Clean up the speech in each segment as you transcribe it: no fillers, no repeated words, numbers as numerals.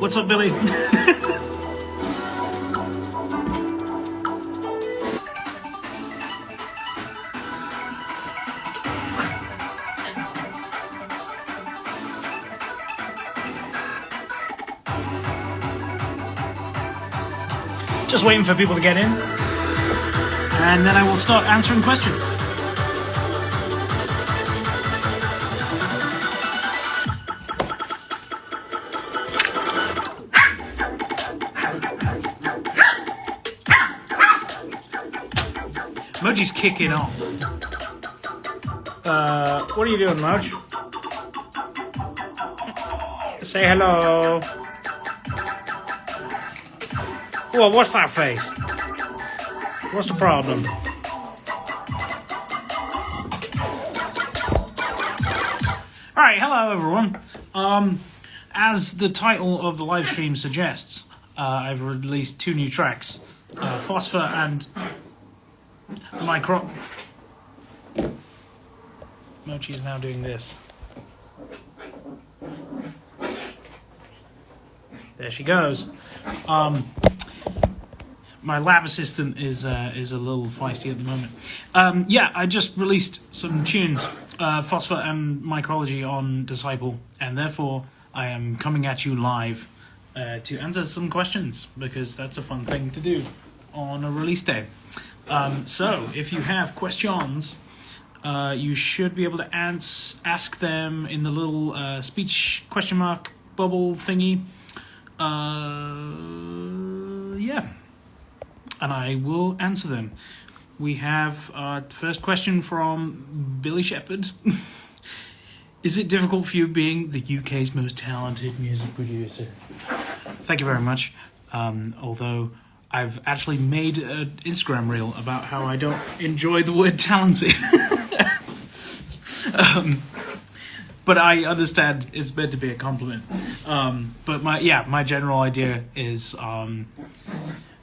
What's up, Billy? Just waiting for people to get in, and then I will start answering questions. Moji's kicking off. What are you doing, Moj? Say hello. Well, what's that face? What's the problem? Alright, hello everyone. As the title of the live stream suggests, I've released 2 new tracks. Phosphor and Mochi is now doing this. There she goes. My lab assistant is a little feisty at the moment. Yeah, I just released some tunes, Phosphor and Micrology on Disciple, and therefore I am coming at you live to answer some questions, because that's a fun thing to do on a release day. So, if you have questions, you should be able to ask them in the little speech question mark bubble thingy. Yeah. And I will answer them. We have our first question from Billy Shepherd. Is it difficult for you being the UK's most talented music producer? Thank you very much. Although I've actually made an Instagram reel about how I don't enjoy the word talented. But I understand it's meant to be a compliment. But my general idea is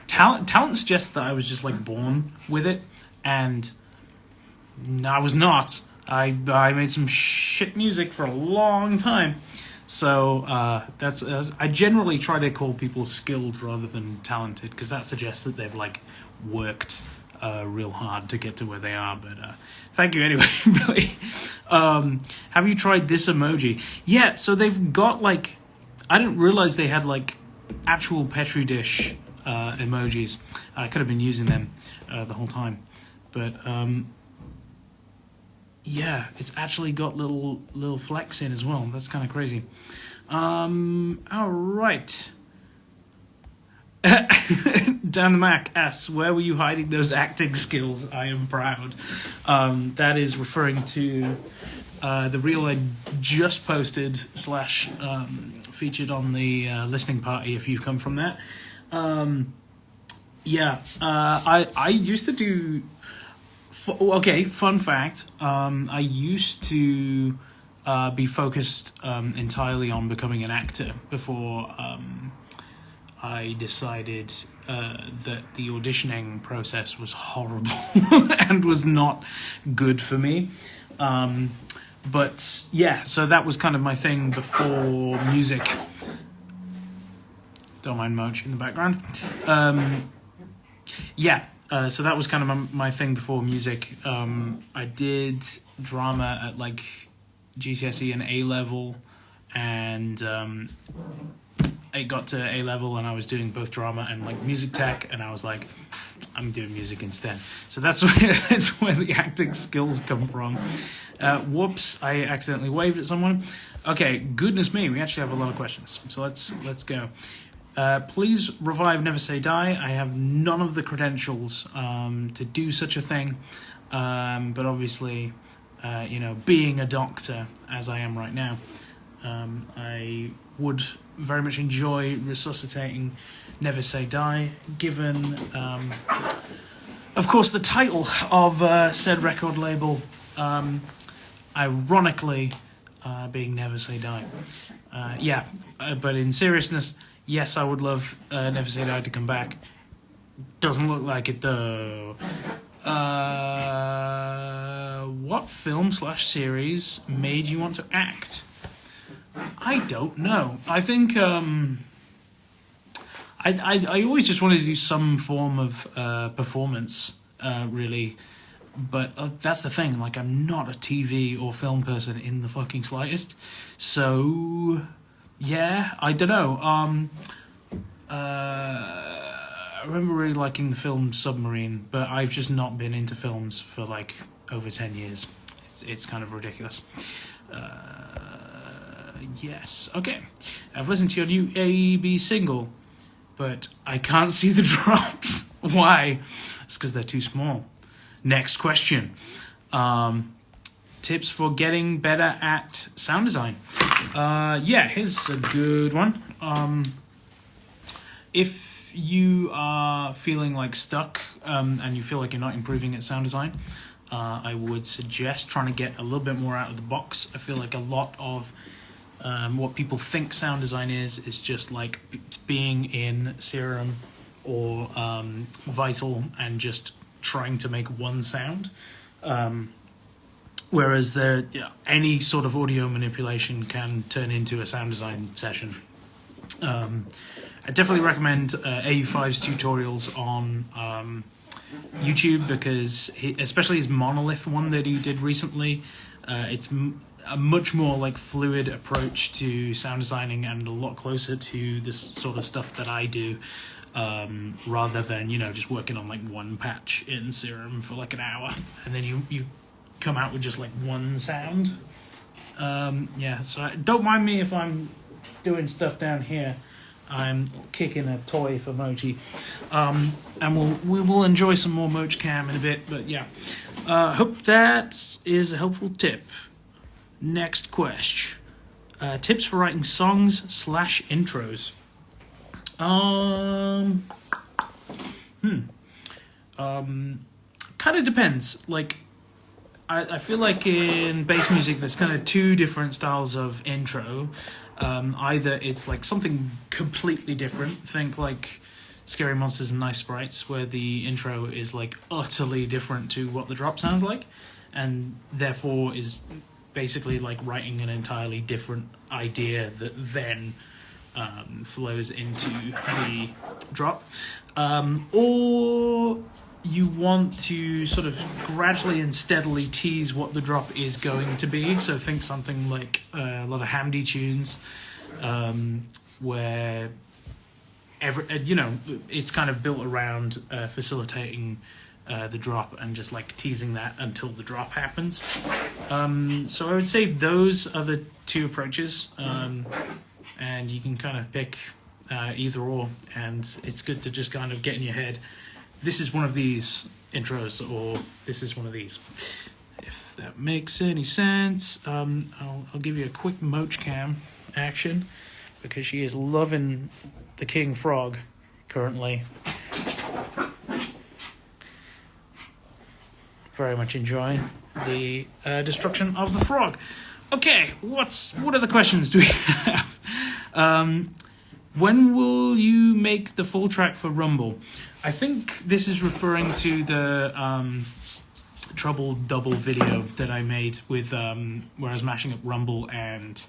talent suggests that I was just like born with it, and I was not. I made some shit music for a long time. So that's I generally try to call people skilled rather than talented, because that suggests that they've like worked real hard to get to where they are. But thank you anyway, Billy. Have you tried this emoji? Yeah, so they've got like, I didn't realize they had like actual Petri dish emojis. I could have been using them the whole time, but yeah, it's actually got little flecks in as well. That's kind of crazy. All right. Dan the Mac asks, where were you hiding those acting skills? I am proud. That is referring to the reel I just posted / featured on the listening party, if you've come from that. I used to do... Okay, fun fact. I used to be focused entirely on becoming an actor before I decided that the auditioning process was horrible and was not good for me. But yeah, so that was kind of my thing before music. Don't mind Moj in the background. So that was kind of my thing before music. I did drama at like GCSE and A level, and I got to A level and I was doing both drama and like music tech, and I was like, I'm doing music instead. So that's where the acting skills come from. Whoops, I accidentally waved at someone. Okay, goodness me, we actually have a lot of questions. So let's go. Please revive Never Say Die. I have none of the credentials to do such a thing, but obviously, being a doctor, as I am right now, I would very much enjoy resuscitating Never Say Die, given, of course, the title of said record label, ironically, being Never Say Die. But in seriousness, yes, I would love Never Say Die to come back. Doesn't look like it, though. What film / series made you want to act? I don't know. I think I always just wanted to do some form of performance, really. But that's the thing, like, I'm not a TV or film person in the fucking slightest. So, yeah, I don't know. I remember really liking the film Submarine, but I've just not been into films for, like, over 10 years. It's kind of ridiculous. Yes. Okay. I've listened to your new AEB single, but I can't see the drops. Why? It's because they're too small. Next question. Tips for getting better at sound design. Yeah, here's a good one. If you are feeling like stuck and you feel like you're not improving at sound design, I would suggest trying to get a little bit more out of the box. I feel like a lot of what people think sound design is just like being in Serum or Vital and just trying to make one sound, whereas any sort of audio manipulation can turn into a sound design session. I definitely recommend AU5's tutorials on YouTube, because especially his Monolith one that he did recently, it's a much more like fluid approach to sound designing and a lot closer to this sort of stuff that I do. Rather than, just working on like one patch in Serum for like an hour and then you come out with just like one sound. Yeah, so don't mind me if I'm doing stuff down here. I'm kicking a toy for Mochi. And we will enjoy some more Moch Cam in a bit, but yeah. Hope that is a helpful tip. Next question. Tips for writing songs/intros. Kind of depends. Like, I feel like in bass music there's kind of two different styles of intro. Either it's like something completely different, think like Scary Monsters and Nice Sprites, where the intro is like utterly different to what the drop sounds like, and therefore is basically like writing an entirely different idea that then flows into the drop. Or you want to sort of gradually and steadily tease what the drop is going to be. So think something like a lot of Hamdi tunes, where it's kind of built around facilitating the drop and just like teasing that until the drop happens. So I would say those are the two approaches, and you can kind of pick either or, and it's good to just kind of get in your head, this is one of these intros, or this is one of these, if that makes any sense. I'll give you a quick Moch Cam action, because she is loving the King Frog currently. Very much enjoying the destruction of the frog. Okay, what other questions do we have? When will you make the full track for Rumble? I think this is referring to the Trouble Double video that I made with where I was mashing up Rumble and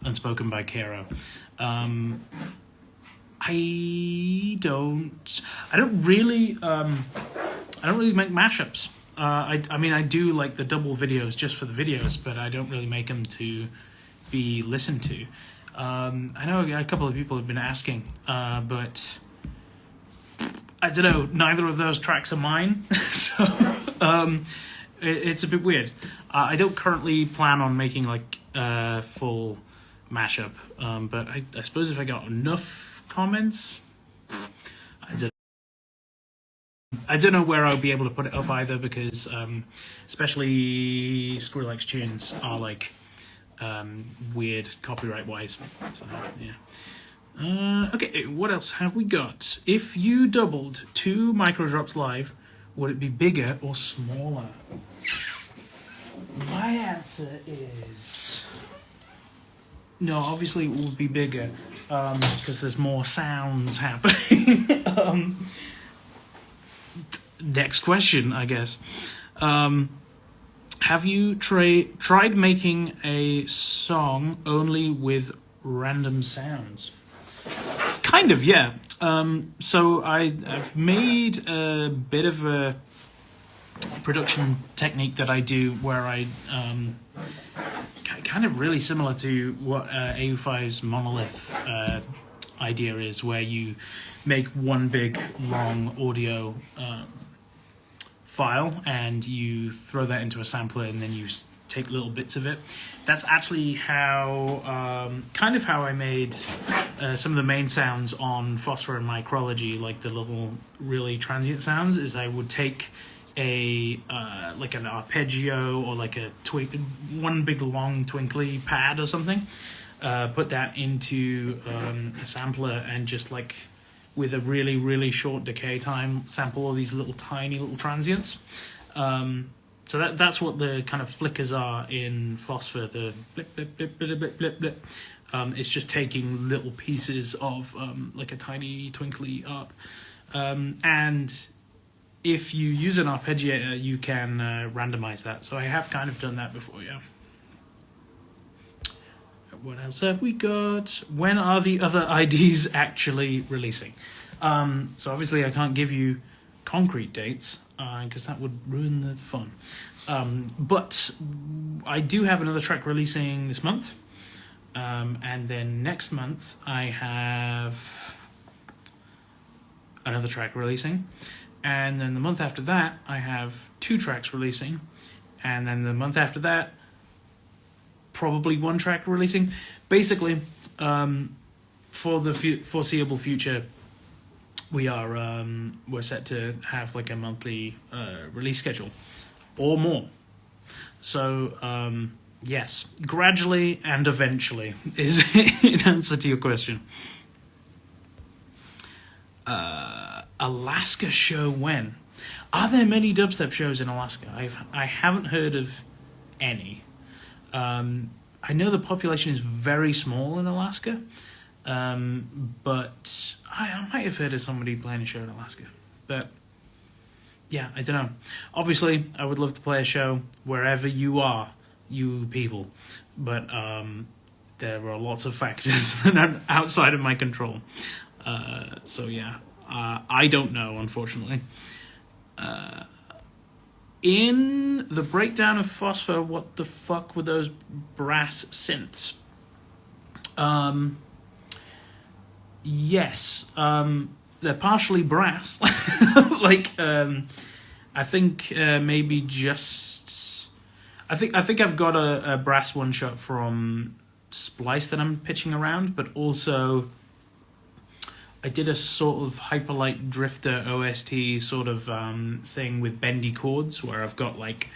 Unspoken by Kero. I don't really make mashups. I mean, I do like the double videos just for the videos, but I don't really make them to be listened to. I know a couple of people have been asking, but I don't know, neither of those tracks are mine, so it's a bit weird. I don't currently plan on making like a full mashup, but I suppose if I got enough comments, I don't know where I'll be able to put it up either, because especially Skrillex tunes are like weird copyright wise. So, yeah. Okay, what else have we got? If you doubled 2 microdrops live, would it be bigger or smaller? My answer is no. Obviously, it would be bigger because there's more sounds happening. Next question, I guess. Have you tried making a song only with random sounds? Kind of, yeah. So I've made a bit of a production technique that I do where I kind of really similar to what AU5's monolith idea is, where you make one big long audio file and you throw that into a sampler and then you take little bits of it. That's actually how kind of how I made some of the main sounds on Phosphor and Micrology, like the little really transient sounds. Is I would take a like an arpeggio or like a one big long twinkly pad or something, put that into a sampler and just like with a really, really short decay time sample all these little tiny little transients. So that's what the kind of flickers are in Phosphor, the blip, blip, blip, blip, blip, blip, blip. It's just taking little pieces of like a tiny twinkly up. And if you use an arpeggiator, you can randomize that. So I have kind of done that before, yeah. What else have we got? When are the other IDs actually releasing? So obviously I can't give you concrete dates because that would ruin the fun. But I do have another track releasing this month. And then next month I have another track releasing. And then the month after that I have 2 tracks releasing. And then the month after that, probably 1 track releasing. Basically, for the foreseeable future, we're set to have like a monthly release schedule or more. So yes, gradually and eventually is in answer to your question. Alaska show when? Are there many dubstep shows in Alaska? I haven't heard of any. I know the population is very small in Alaska, but I might have heard of somebody playing a show in Alaska. But yeah, I don't know. Obviously, I would love to play a show wherever you are, you people. But there are lots of factors that are outside of my control. So yeah, I don't know, unfortunately. In the breakdown of Phosphor, what the fuck were those brass synths? Yes, they're partially brass. Like, I think maybe just... I think I've got a brass one-shot from Splice that I'm pitching around, but also I did a sort of Hyperlight Drifter OST sort of thing with bendy chords, where I've got like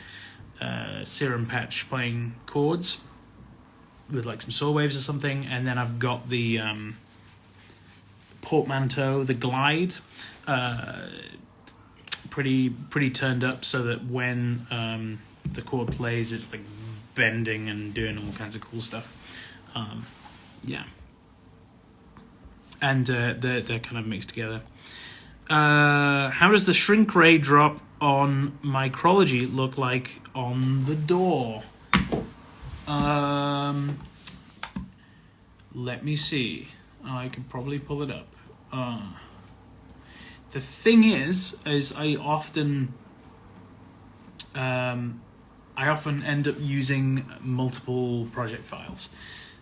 Serum Patch playing chords with like some saw waves or something, and then I've got the portmanteau, the glide, pretty turned up so that when the chord plays, it's like bending and doing all kinds of cool stuff. Yeah. And they're kind of mixed together. How does the shrink ray drop on Micrology look like on the door? Let me see. I could probably pull it up. The thing is I often end up using multiple project files.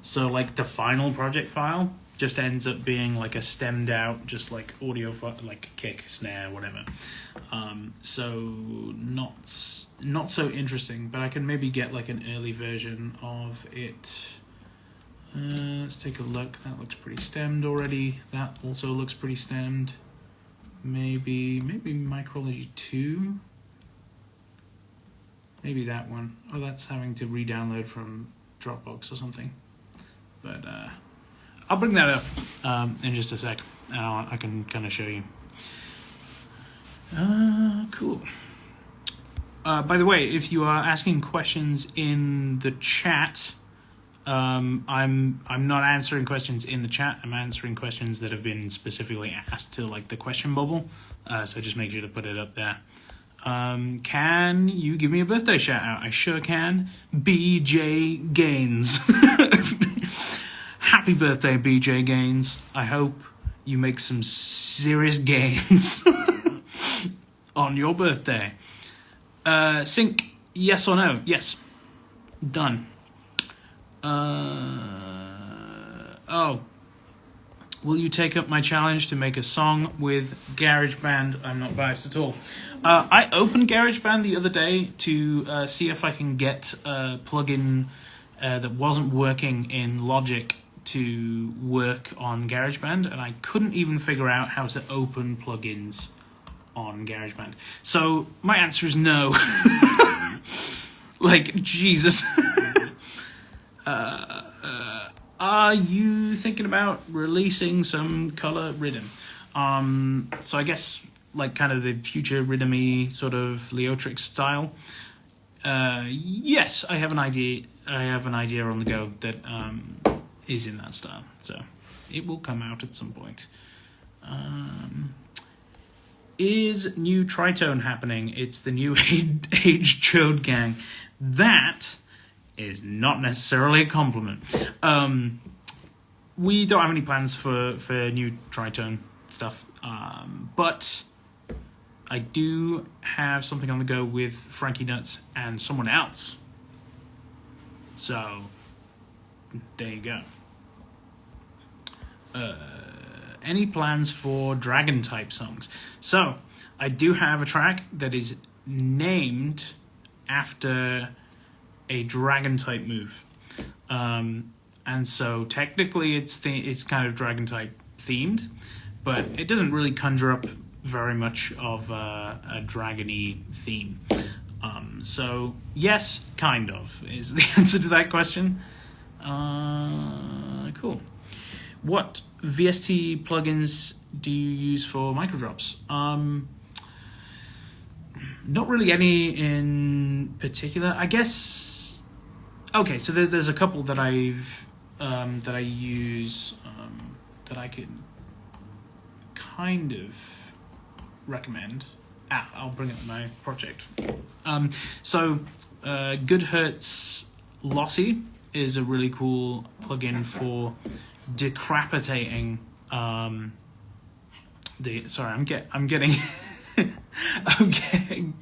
So like the final project file just ends up being like a stemmed out, just like audio file, like kick, snare, whatever. So not so interesting, but I can maybe get like an early version of it. Let's take a look. That looks pretty stemmed already. That also looks pretty stemmed. Maybe Micrology 2. Maybe that one. Oh, that's having to re-download from Dropbox or something. But I'll bring that up in just a sec. I can kind of show you. Cool. By the way, if you are asking questions in the chat, I'm not answering questions in the chat. I'm answering questions that have been specifically asked to like the question bubble. So just make sure to put it up there. Can you give me a birthday shout out? I sure can. BJ Gaines. Happy birthday, BJ Gaines. I hope you make some serious gains on your birthday. Sync, yes or no? Yes. Done. Oh. Will you take up my challenge to make a song with GarageBand? I'm not biased at all. I opened GarageBand the other day to see if I can get a plugin that wasn't working in Logic to work on GarageBand, and I couldn't even figure out how to open plugins on GarageBand. So my answer is no. Like, Jesus. Are you thinking about releasing some color rhythm? So I guess like kind of the future rhythmy sort of Leotrix style. Yes, I have an idea. I have an idea on the go that is in that style. So it will come out at some point. Is new tritone happening? It's the new age chode gang. That is not necessarily a compliment. We don't have any plans for new tritone stuff, but I do have something on the go with Frankie Nuts and someone else. So there you go. Any plans for Dragon type songs? So I do have a track that is named after a Dragon type move, and so technically it's kind of Dragon type themed, but it doesn't really conjure up very much of a dragony theme. So yes, kind of is the answer to that question. Cool. What VST plugins do you use for microdrops? Not really any in particular, I guess. Okay, so there's a couple that I use that I could kind of recommend. I'll bring up my project. So Goodhertz Lossy is a really cool plugin for decapitating I'm getting I'm getting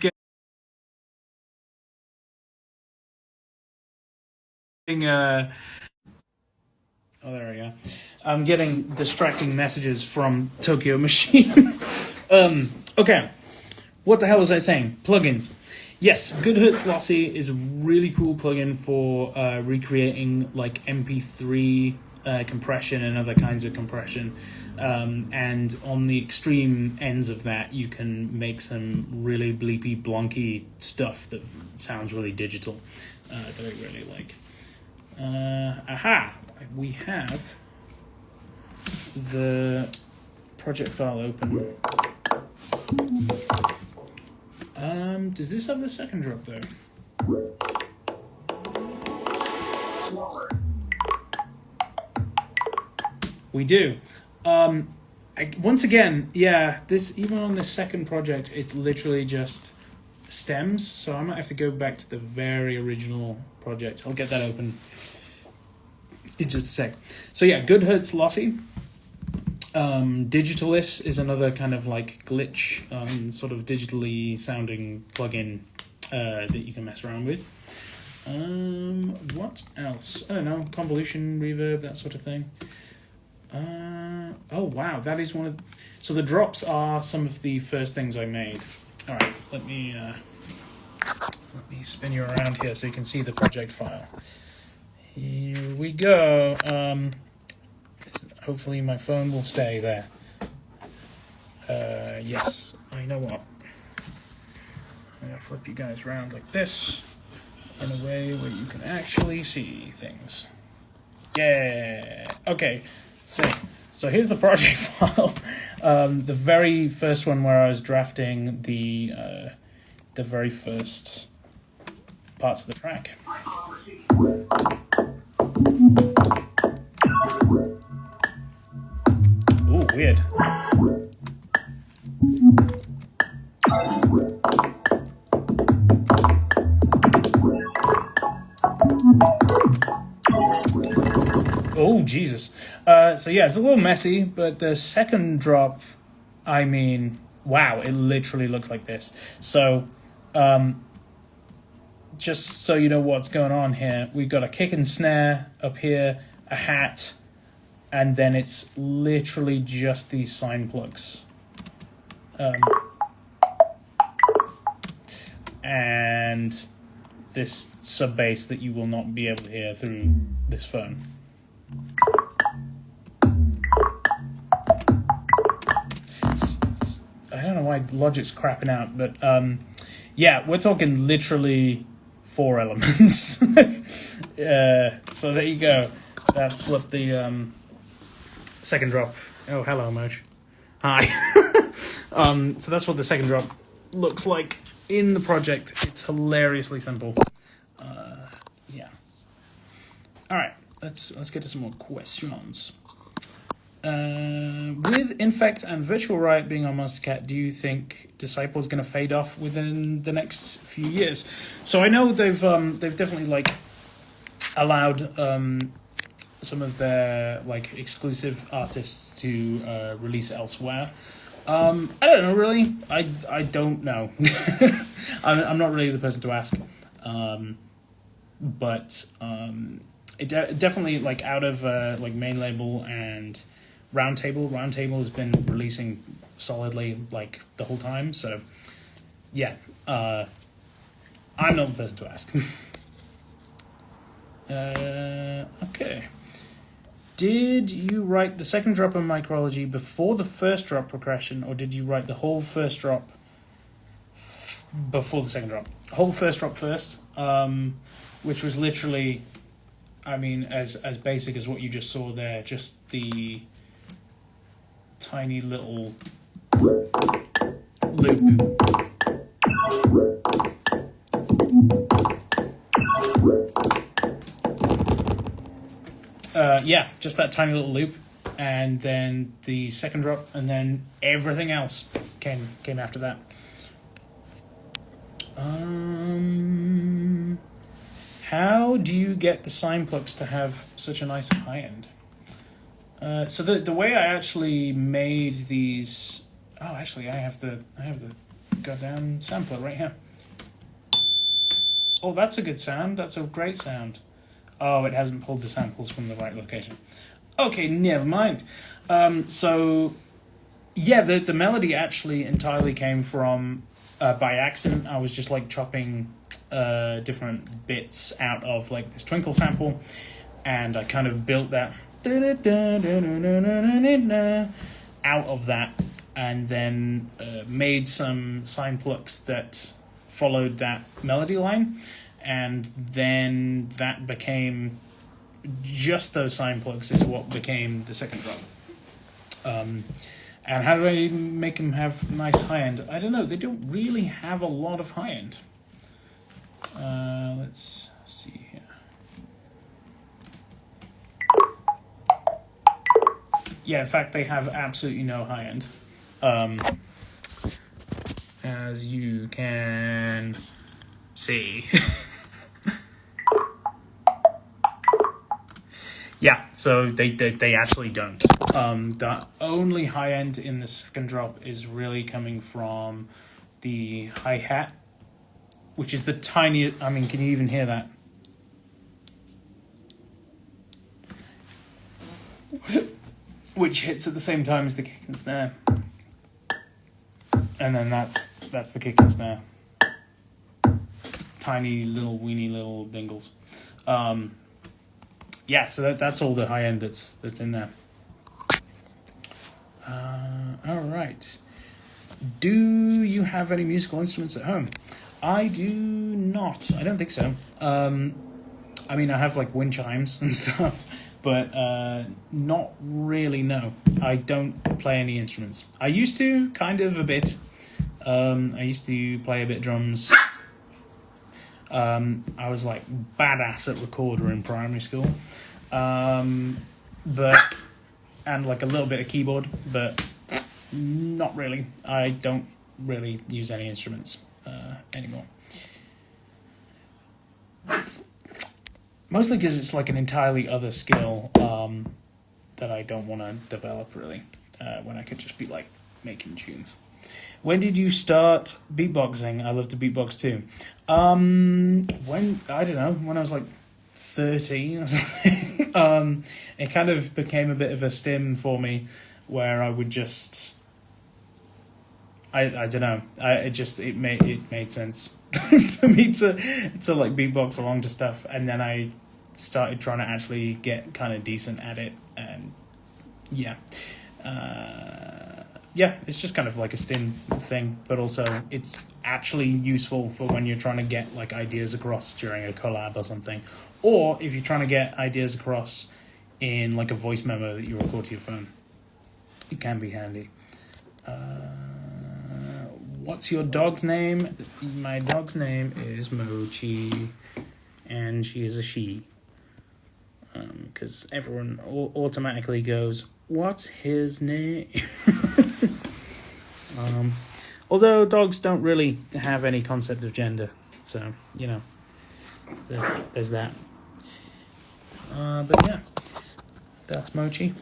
oh, there we go. I'm getting distracting messages from Tokyo Machine. Okay, what the hell was I saying? Plugins. Yes, Goodhertz Lossy is a really cool plugin for recreating like MP3 compression and other kinds of compression. And on the extreme ends of that, you can make some really bleepy, blonky stuff that sounds really digital that I really like. We have the project file open. Does this have the second drop though? We do. Once again, yeah, this even on the second project, it's literally just stems, so I might have to go back to the very original project. I'll get that open in just a sec. So yeah, Goodhertz Lossy. Digitalis is another kind of like glitch, sort of digitally sounding plugin that you can mess around with. What else? I don't know, convolution, reverb, that sort of thing. Oh wow, that is one of. So the drops are some of the first things I made. All right, let me spin you around here so you can see the project file. Here we go. Hopefully my phone will stay there. Yes, I know what. I'm gonna flip you guys around like this in a way where you can actually see things. Yeah. Okay. So here's the project file. The very first one where I was drafting the very first parts of the track. Ooh, weird. Oh, Jesus. So yeah, it's a little messy, but the second drop, I mean, wow, it literally looks like this. So, just so you know what's going on here, we've got a kick and snare up here, a hat, and then it's literally just these sine plugs. And this sub bass that you will not be able to hear through this phone. I don't know why Logic's crapping out, but yeah, we're talking literally 4 elements. So there you go. That's what the second drop. Oh, hello, Merch. Hi. So that's what the second drop looks like in the project. It's hilariously simple. Yeah. All right. Let's get to some more questions. With Infect and Virtual Riot being on Monstercat, do you think Disciple is going to fade off within the next few years? So I know they've definitely like allowed some of their like exclusive artists to release elsewhere. I don't know really. I don't know. I'm not really the person to ask. But it definitely like out of like main label and Roundtable has been releasing solidly like the whole time. So yeah, I'm not the person to ask. Okay. Did you write the second drop of Micrology before the first drop progression, or did you write the whole first drop before the second drop? Whole first drop first, which was literally, I mean, as basic as what you just saw there, just the tiny little loop. Yeah, just that tiny little loop, and then the second drop, and then everything else came after that. How do you get the sine plugs to have such a nice high end? So the way I actually made these, actually I have the goddamn sampler right here. Oh, that's a good sound. That's a great sound. Oh, it hasn't pulled the samples from the right location. Okay, never mind. So yeah, the melody actually entirely came from by accident. I was just like chopping different bits out of like this Twinkle sample, and I kind of built that out of that, and then made some sine plugs that followed that melody line, and then that became just those sine plugs is what became the second drop. And how do I make them have nice high end? I don't know. They don't really have a lot of high end. Let's see here. Yeah, in fact, they have absolutely no high end. As you can see. Yeah, so they actually don't. The only high end in the second drop is really coming from the hi-hat, which is the tiniest. I mean, can you even hear that? Which hits at the same time as the kick and snare. And then that's the kick and snare. Tiny little weeny little dingles. Yeah, so that's all the high end that's in there. All right. Do you have any musical instruments at home? I do not. I don't think so. I mean, I have like wind chimes and stuff, but not really. No, I don't play any instruments. I used to, kind of a bit. I used to play a bit drums. I was like badass at recorder in primary school, but and like a little bit of keyboard, but not really. I don't really use any instruments anymore. Mostly because it's like an entirely other skill. that I don't want to develop really, when I could just be like making tunes. When did you start beatboxing? I love to beatbox too. When I don't know, when I was like 13 or something. It kind of became a bit of a stim for me, where I would just, I don't know, it made sense for me to like beatbox along to stuff, and then I started trying to actually get kind of decent at it, and yeah. Yeah, it's just kind of like a stim thing, but also it's actually useful for when you're trying to get like ideas across during a collab or something, or if you're trying to get ideas across in like a voice memo that you record to your phone. It can be handy. What's your dog's name? My dog's name is Mochi, and she is a she. Because everyone automatically goes, what's his name? Although dogs don't really have any concept of gender, so you know, there's that. But yeah, that's Mochi.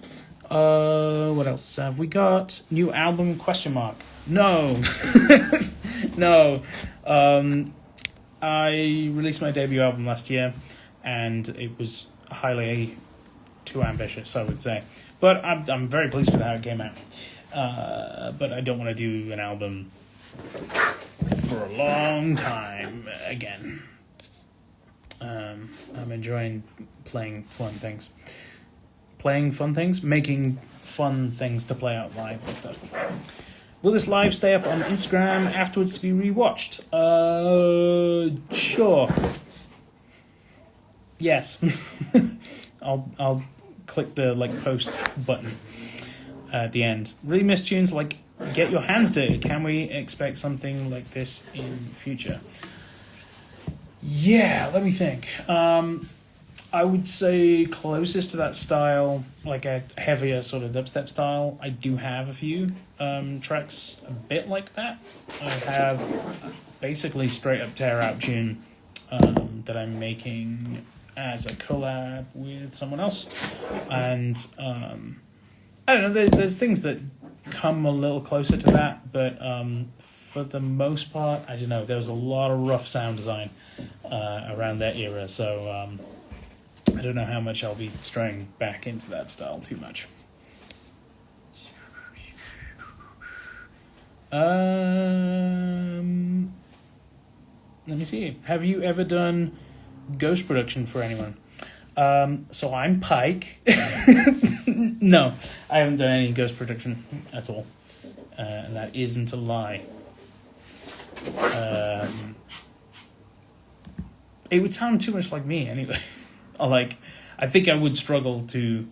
What else have we got? New album ? No, no. I released my debut album last year, and it was highly too ambitious, I would say. But I'm very pleased with how it came out. But I don't want to do an album for a long time again. I'm enjoying playing fun things. Making fun things to play out live and stuff. Will this live stay up on Instagram afterwards to be rewatched? Sure. Yes. I'll click the like post button at the end. Really miss tunes like Get Your Hands Dirty. Can we expect something like this in future? Yeah, let me think. I would say closest to that style, like a heavier sort of dubstep style. I do have a few tracks a bit like that. I have basically straight up tear out tune that I'm making as a collab with someone else, and I don't know. There's things that come a little closer to that, but for the most part, I don't know. There was a lot of rough sound design around that era, so I don't know how much I'll be straying back into that style too much. Let me see. Have you ever done ghost production for anyone? So I'm Pike. No, I haven't done any ghost production at all. And that isn't a lie. It would sound too much like me anyway. I think I would struggle to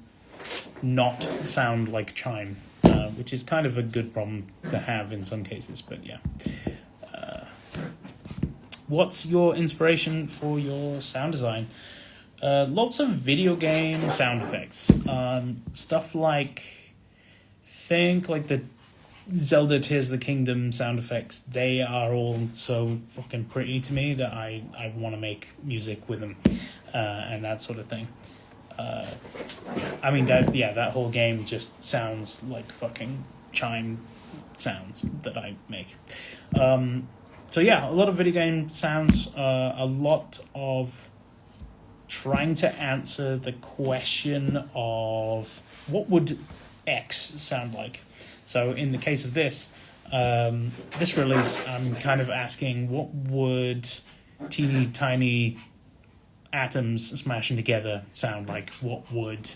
not sound like Chime, which is kind of a good problem to have in some cases, but yeah. What's your inspiration for your sound design? Lots of video game sound effects. Stuff like, think like the Zelda Tears of the Kingdom sound effects. They are all so fucking pretty to me that I want to make music with them, and that sort of thing. I mean, that whole game just sounds like fucking Chime sounds that I make. So yeah, a lot of video game sounds, a lot of trying to answer the question of what would X sound like. So in the case of this release, I'm kind of asking what would teeny tiny atoms smashing together sound like? What would,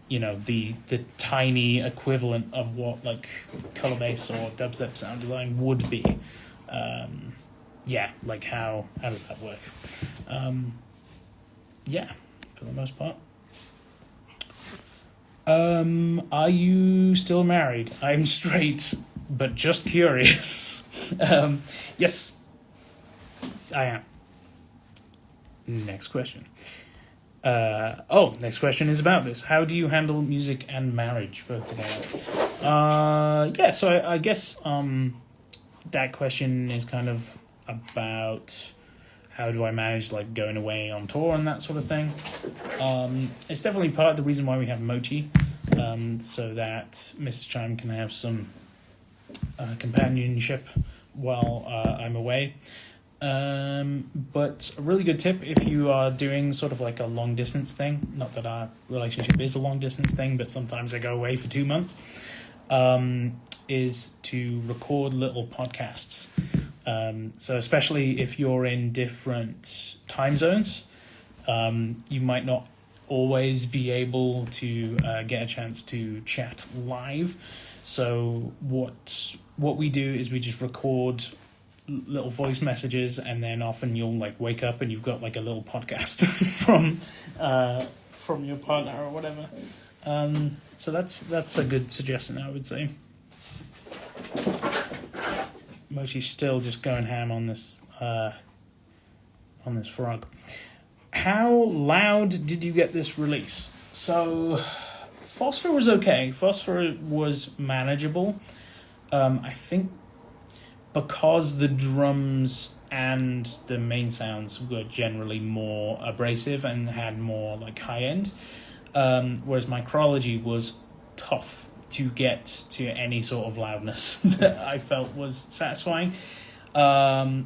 the tiny equivalent of what like color bass or dubstep sound design would be? Like how does that work? For the most part. Are you still married? I'm straight, but just curious. Yes, I am. Next question. Next question is about this. How do you handle music and marriage both together? So I guess that question is kind of about how do I manage like going away on tour and that sort of thing. It's definitely part of the reason why we have Mochi, so that Mrs. Chime can have some companionship while I'm away. But a really good tip if you are doing sort of like a long distance thing, not that our relationship is a long distance thing, but sometimes I go away for 2 months, is to record little podcasts. So especially if you're in different time zones, you might not always be able to get a chance to chat live. So what we do is we just record little voice messages, and then often you'll like wake up and you've got like a little podcast from your partner or whatever. So that's a good suggestion, I would say. Mochi's still just going ham on this frog. How loud did you get this release? So Phosphor was okay. Phosphor was manageable. I think because the drums and the main sounds were generally more abrasive and had more like high end, whereas Micrology was tough to get to any sort of loudness that I felt was satisfying. A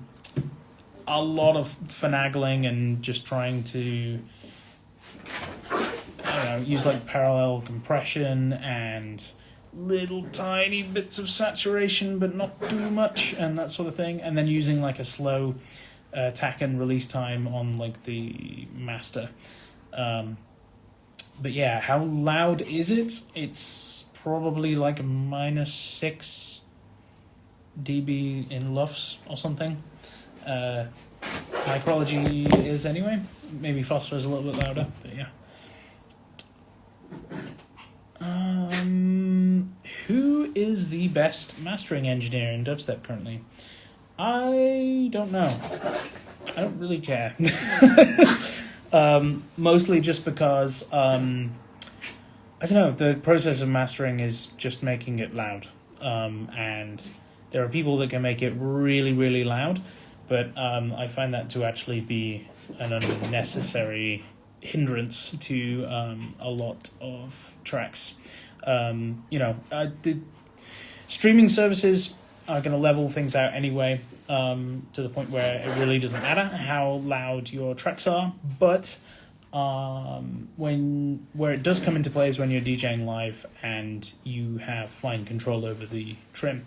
lot of finagling and just trying to, I don't know, use like parallel compression and little tiny bits of saturation but not too much and that sort of thing, and then using like a slow attack and release time on like the master. But yeah, how loud is it? It's probably like a -6 dB in LUFS or something. Micrology is anyway. Maybe Phosphor is a little bit louder, but yeah. Who is the best mastering engineer in dubstep currently? I don't know. I don't really care. Mostly just because, I don't know, the process of mastering is just making it loud. And there are people that can make it really, really loud, but I find that to actually be an unnecessary hindrance to a lot of tracks. The streaming services are going to level things out anyway, to the point where it really doesn't matter how loud your tracks are, but where it does come into play is when you're DJing live and you have fine control over the trim.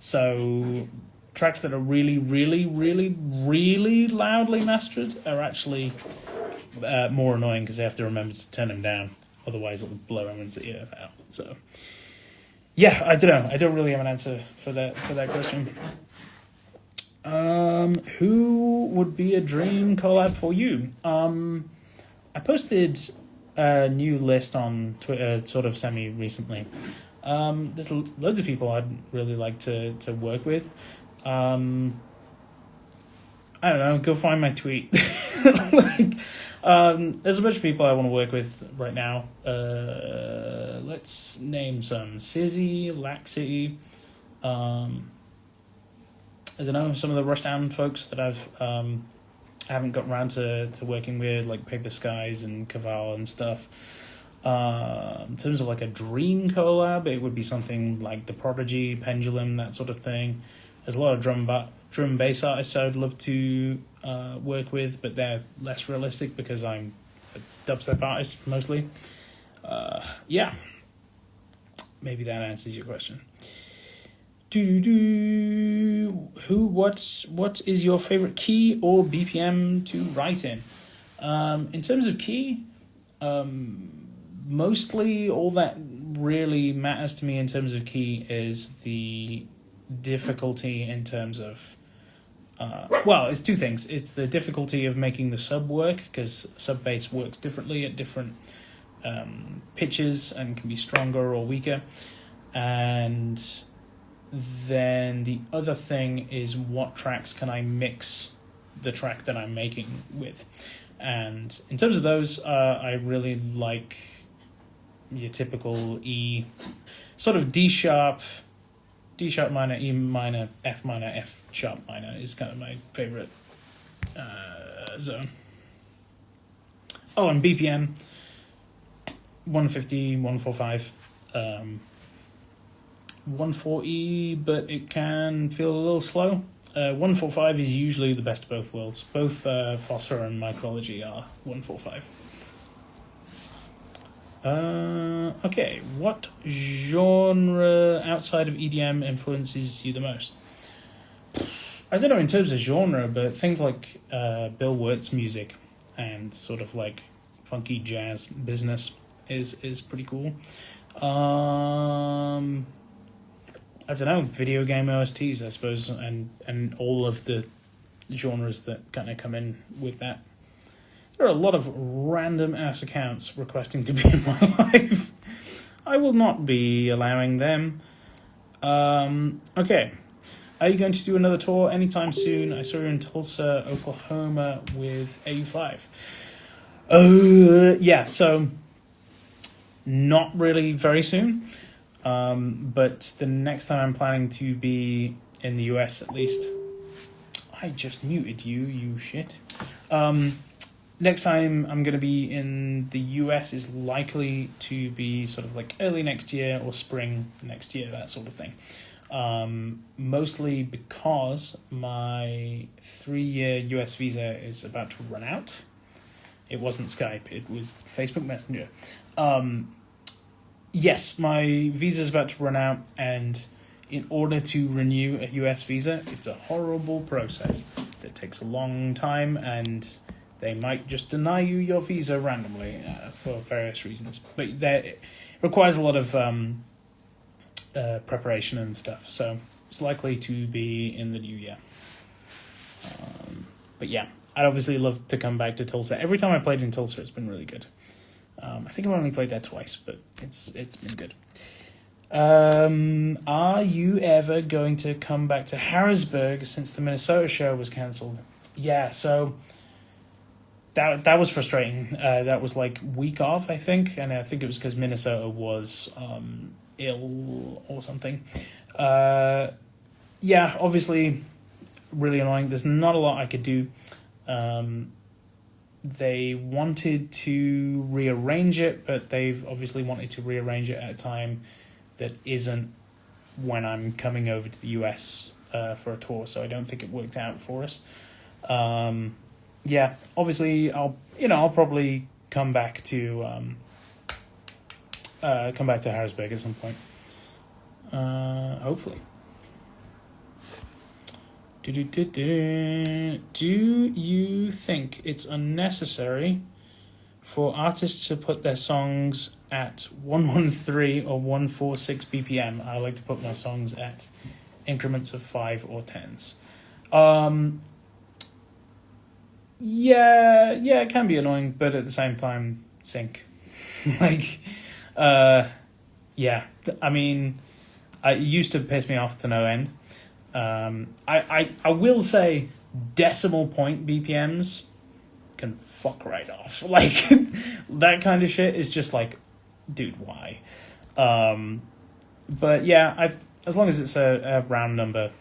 So tracks that are really, really, really, really loudly mastered are actually more annoying because they have to remember to turn them down. Otherwise, it'll blow everyone's ears out. So, yeah, I don't know. I don't really have an answer for that question. Who would be a dream collab for you? I posted a new list on Twitter, sort of semi-recently. There's loads of people I'd really like to work with. I don't know. Go find my tweet. There's a bunch of people I want to work with right now. Let's name some. Sizzy, Laxi, I don't know, some of the Rushdown folks that I haven't gotten around to working with, like Paper Skies and Caval and stuff. In terms of like a dream collab, it would be something like The Prodigy, Pendulum, that sort of thing. There's a lot of drum bass artists I would love to work with, but they're less realistic because I'm a dubstep artist mostly. Yeah, maybe that answers your question. What is your favorite key or BPM to write in? In terms of key, mostly all that really matters to me in terms of key is the difficulty in terms of it's two things. It's the difficulty of making the sub work, because sub bass works differently at different pitches and can be stronger or weaker, and then the other thing is what tracks can I mix the track that I'm making with. And in terms of those, I really like your typical E, sort of D sharp minor, E minor, F minor, F sharp minor is kind of my favorite zone. Oh, and BPM 150, 145, 140, but it can feel a little slow. 145 is usually the best of both worlds. Both Phosphor and Micrology are 145. Okay, what genre outside of EDM influences you the most? I don't know in terms of genre, but things like Bill Wirt's music and sort of like funky jazz business is pretty cool. I don't know, video game OSTs, I suppose, and all of the genres that kind of come in with that. There are a lot of random ass accounts requesting to be in my life. I will not be allowing them. Okay. Are you going to do another tour anytime soon? I saw you in Tulsa, Oklahoma with AU5. Yeah, so not really very soon. But the next time I'm planning to be in the US at least. I just muted you, you shit. Next time I'm going to be in the US is likely to be sort of like early next year or spring next year, that sort of thing. Mostly because my 3-year US visa is about to run out. It wasn't Skype, it was Facebook Messenger. Yes, my visa is about to run out, and in order to renew a US visa, it's a horrible process that takes a long time, and they might just deny you your visa randomly for various reasons. But it requires a lot of preparation and stuff, so it's likely to be in the new year. But yeah, I'd obviously love to come back to Tulsa. Every time I played in Tulsa, it's been really good. I think I've only played there twice, but it's been good. Are you ever going to come back to Harrisburg since the Minnesota show was cancelled? Yeah, so that was frustrating. That was like week off, I think, and I think it was because Minnesota was ill or something. Yeah, obviously really annoying. There's not a lot I could do. They wanted to rearrange it, but they've obviously wanted to rearrange it at a time that isn't when I'm coming over to the US for a tour, so I don't think it worked out for us. Yeah, obviously I'll probably come back to Harrisburg at some point. Hopefully. Do you think it's unnecessary for artists to put their songs at 113 or 146 BPM? I like to put my songs at increments of 5 or 10s. Yeah, it can be annoying, but at the same time, sync. Yeah, I mean, it used to piss me off to no end. I will say decimal point BPMs can fuck right off. Like, that kind of shit is just like, dude, why? But yeah, as long as it's a round number,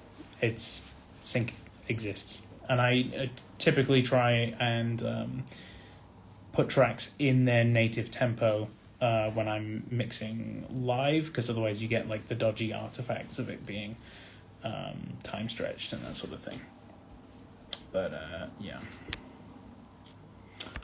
it's sync exists. And I typically try and put tracks in their native tempo when I'm mixing live, because otherwise you get like the dodgy artifacts of it being time stretched and that sort of thing. But yeah.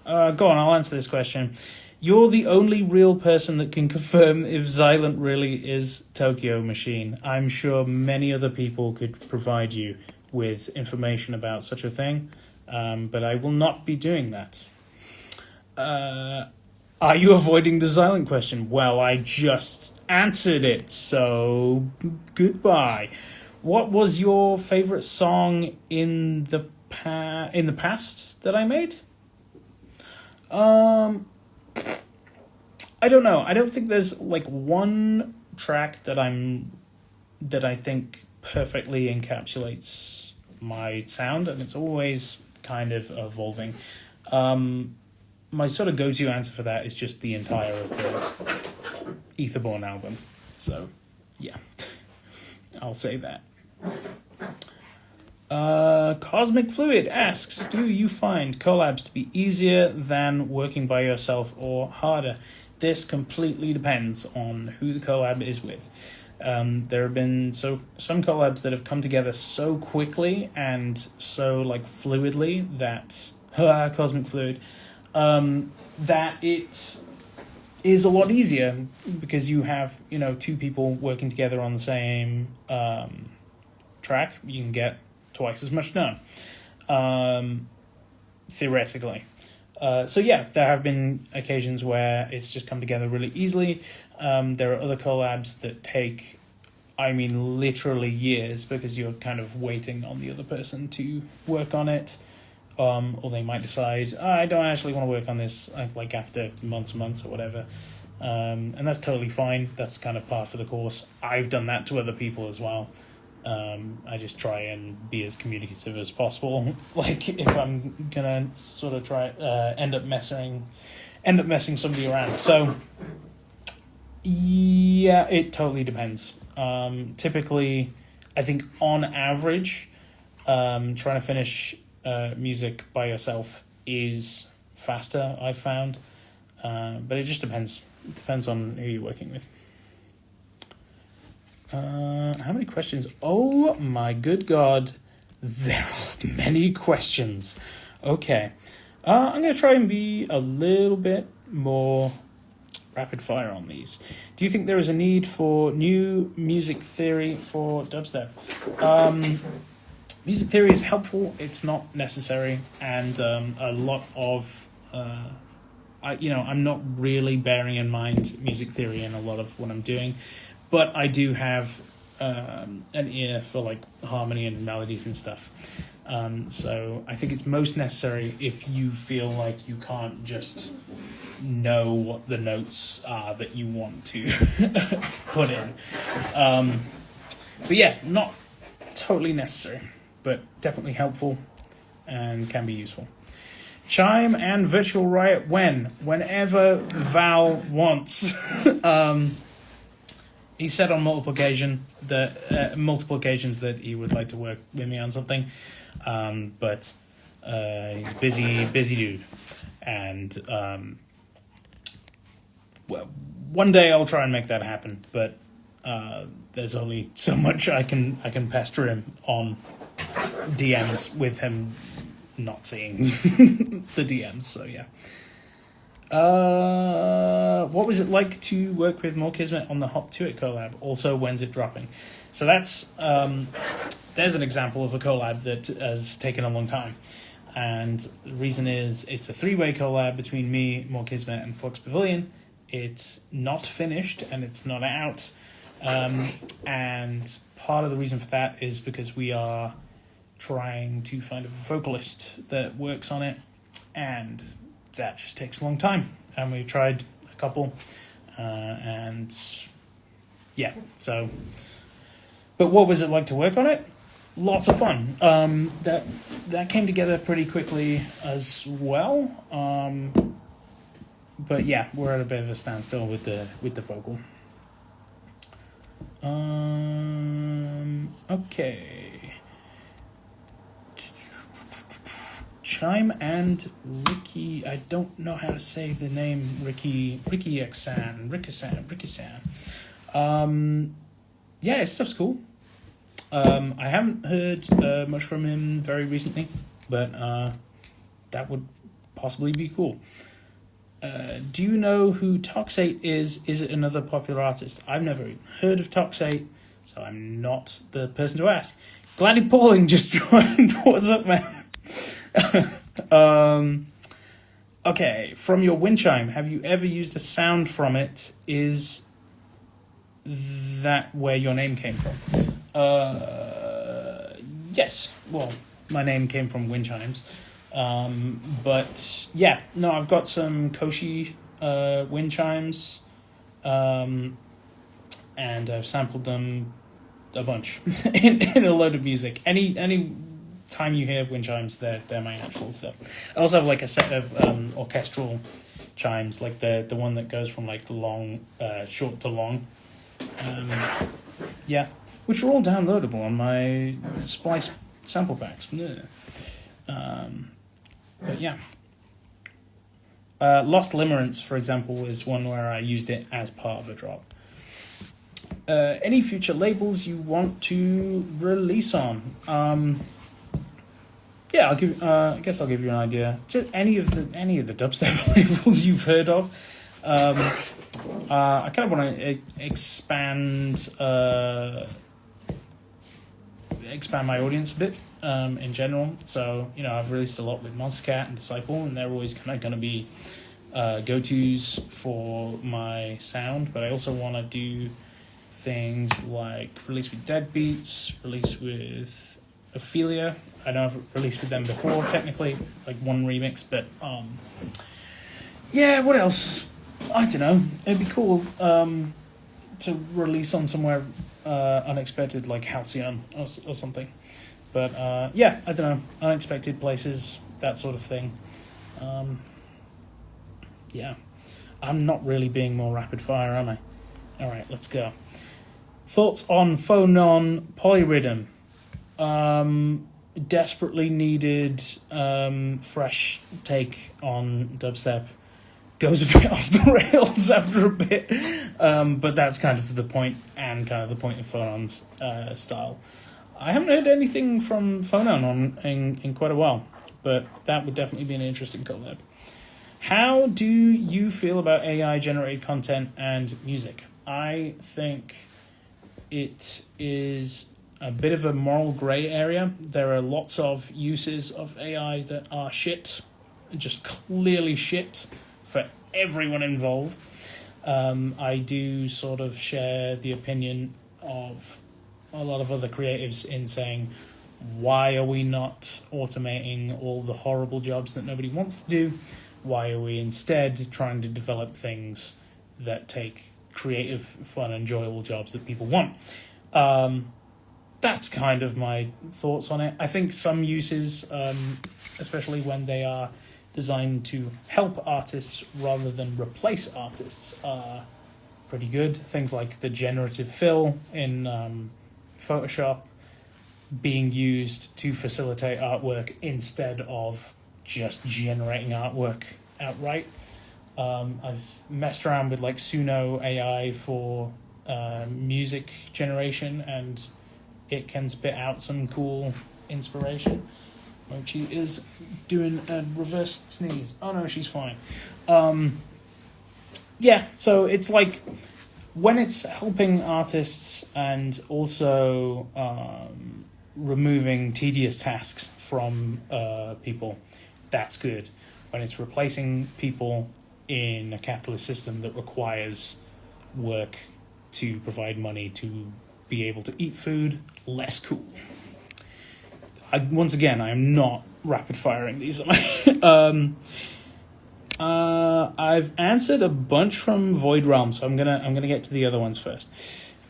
Go on, I'll answer this question. You're the only real person that can confirm if Xylent really is Tokyo Machine. I'm sure many other people could provide you with information about such a thing, but I will not be doing that. Are you avoiding the Xylent question? Well, I just answered it, so goodbye. What was your favorite song in the past that I made? I don't know. I don't think there's like one track that I think perfectly encapsulates my sound, and it's always kind of evolving. My sort of go-to answer for that is just the entire of the Etherborn album. So, yeah, I'll say that. Cosmic Fluid asks, do you find collabs to be easier than working by yourself or harder? This completely depends on who the collab is with. There have been some collabs that have come together so quickly and so like fluidly that Cosmic Fluid that it is a lot easier because you have, you know, two people working together on the same track. You can get twice as much done, theoretically. So yeah, there have been occasions where it's just come together really easily. There are other collabs that take, I mean, literally years because you're kind of waiting on the other person to work on it. Or they might decide, I don't actually want to work on this like after months or whatever. And that's totally fine. That's kind of par for the course. I've done that to other people as well. I just try and be as communicative as possible. Like if I'm gonna sort of try end up messing somebody around. So yeah, it totally depends. Typically, I think on average, trying to finish music by yourself is faster, I've found. But it just depends. It depends on who you're working with. How many questions? Oh my good God. There are many questions. Okay. I'm going to try and be a little bit more rapid fire on these. Do you think there is a need for new music theory for dubstep? Music theory is helpful. It's not necessary. And a lot of... I'm not really bearing in mind music theory in a lot of what I'm doing. But I do have an ear for like harmony and melodies and stuff. So I think it's most necessary if you feel like you can't just know what the notes are that you want to put in. But yeah, not totally necessary, but definitely helpful and can be useful. Chime and Virtual Riot whenever Val wants. He said on multiple occasions that he would like to work with me on something, but he's a busy dude, and well, one day I'll try and make that happen. But there's only so much I can pester him on DMs with him not seeing the DMs. So yeah. What was it like to work with More Kismet on the Hop To It collab? Also, when's it dropping? So that's there's an example of a collab that has taken a long time, and the reason is it's a 3-way collab between me, More Kismet, and Flux Pavilion. It's not finished and it's not out, and part of the reason for that is because we are trying to find a vocalist that works on it, and that just takes a long time, and we've tried a couple, and yeah, so, but what was it like to work on it? Lots of fun. That came together pretty quickly as well, but yeah, we're at a bit of a standstill with the vocal. Okay. Chime and Ricky, I don't know how to say the name, Ricky-san. Yeah, his stuff's cool. I haven't heard much from him very recently, but that would possibly be cool. Do you know who Toxate is? Is it another popular artist? I've never heard of Toxate, so I'm not the person to ask. Gladdy Pauling just joined. What's up, man? Okay, from your wind chime, have you ever used a sound from it? Is that where your name came from? Yes. Well, my name came from wind chimes. But yeah, no, I've got some Koshi wind chimes, and I've sampled them a bunch in a load of music. Any time you hear wind chimes, they're my actual stuff. I also have like a set of orchestral chimes, like the one that goes from like short to long. Yeah, which are all downloadable on my Splice sample packs. But yeah. Lost Limerence, for example, is one where I used it as part of a drop. Any future labels you want to release on? Yeah, I guess I'll give you an idea. Just any of the dubstep labels you've heard of. I kind of want to expand my audience a bit in general. So I've released a lot with Monstercat and Disciple, and they're always kind of going to be go-tos for my sound. But I also want to do things like release with Deadbeats, release with Ophelia. I know I've released with them before, technically, like one remix, but yeah, what else? I don't know. It'd be cool to release on somewhere unexpected, like Halcyon or something. But yeah, I don't know. Unexpected places, that sort of thing. Yeah. I'm not really being more rapid fire, am I? Alright, let's go. Thoughts on Phonon Polyrhythm? Desperately needed fresh take on dubstep. Goes a bit off the rails after a bit, but that's kind of the point, and kind of the point of Phonon's style. I haven't heard anything from Phonon in quite a while, but that would definitely be an interesting collab. How do you feel about AI-generated content and music? I think it is a bit of a moral grey area. There are lots of uses of AI that are shit, just clearly shit, for everyone involved. I do sort of share the opinion of a lot of other creatives in saying, why are we not automating all the horrible jobs that nobody wants to do? Why are we instead trying to develop things that take creative, fun, enjoyable jobs that people want? That's kind of my thoughts on it. I think some uses, especially when they are designed to help artists rather than replace artists, are pretty good. Things like the generative fill in Photoshop being used to facilitate artwork instead of just generating artwork outright. I've messed around with like Suno AI for music generation, and it can spit out some cool inspiration. Mochi is doing a reverse sneeze. Oh no, she's fine. Yeah, so it's like when it's helping artists and also removing tedious tasks from people, that's good. When it's replacing people in a capitalist system that requires work to provide money to be able to eat food, less cool. Once again, I am not rapid firing these. I've answered a bunch from Void Realm, so I'm gonna get to the other ones first.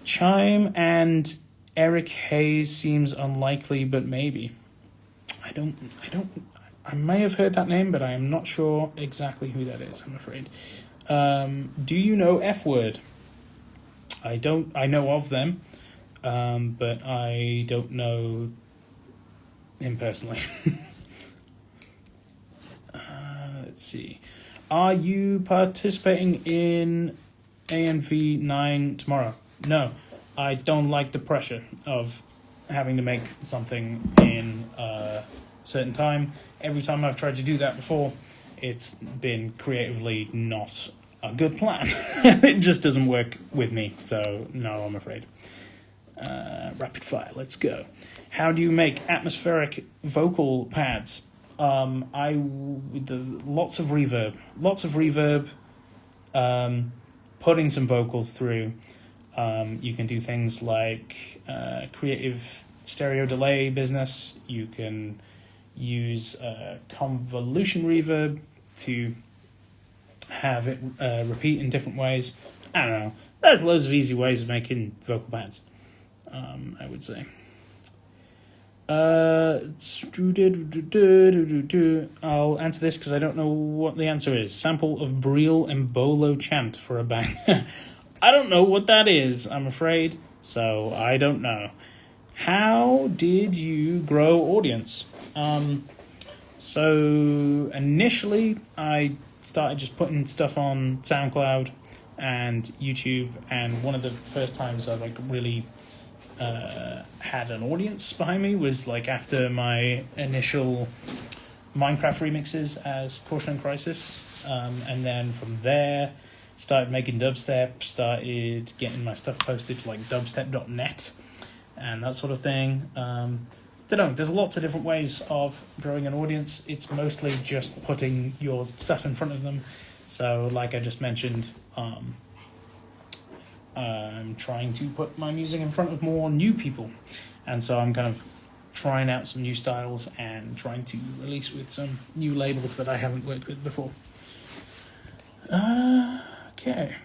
Chime and Eric Hayes seems unlikely, but maybe. I may have heard that name, but I am not sure exactly who that is, I'm afraid. Do you know F Word? I know of them, but I don't know him personally. Let's see. Are you participating in ANV9 tomorrow? No. I don't like the pressure of having to make something in a certain time. Every time I've tried to do that before, it's been creatively not a good plan. It just doesn't work with me, so no, I'm afraid. Rapid fire, let's go. How do you make atmospheric vocal pads? Lots of reverb, putting some vocals through. You can do things like creative stereo delay business. You can use convolution reverb to have it repeat in different ways. I don't know. There's loads of easy ways of making vocal pads, I would say. I'll answer this because I don't know what the answer is. Sample of Breel and Bolo chant for a bang. I don't know what that is, I'm afraid, so I don't know. how did you grow audience? So initially, I started just putting stuff on SoundCloud and YouTube, and one of the first times I like really had an audience behind me was like after my initial Minecraft remixes as Caution and Crisis, and then from there started making dubstep, started getting my stuff posted to like dubstep.net and that sort of thing. Don't know, there's lots of different ways of growing an audience. It's mostly just putting your stuff in front of them. So like I just mentioned, I'm trying to put my music in front of more new people, and so I'm kind of trying out some new styles and trying to release with some new labels that I haven't worked with before. Okay.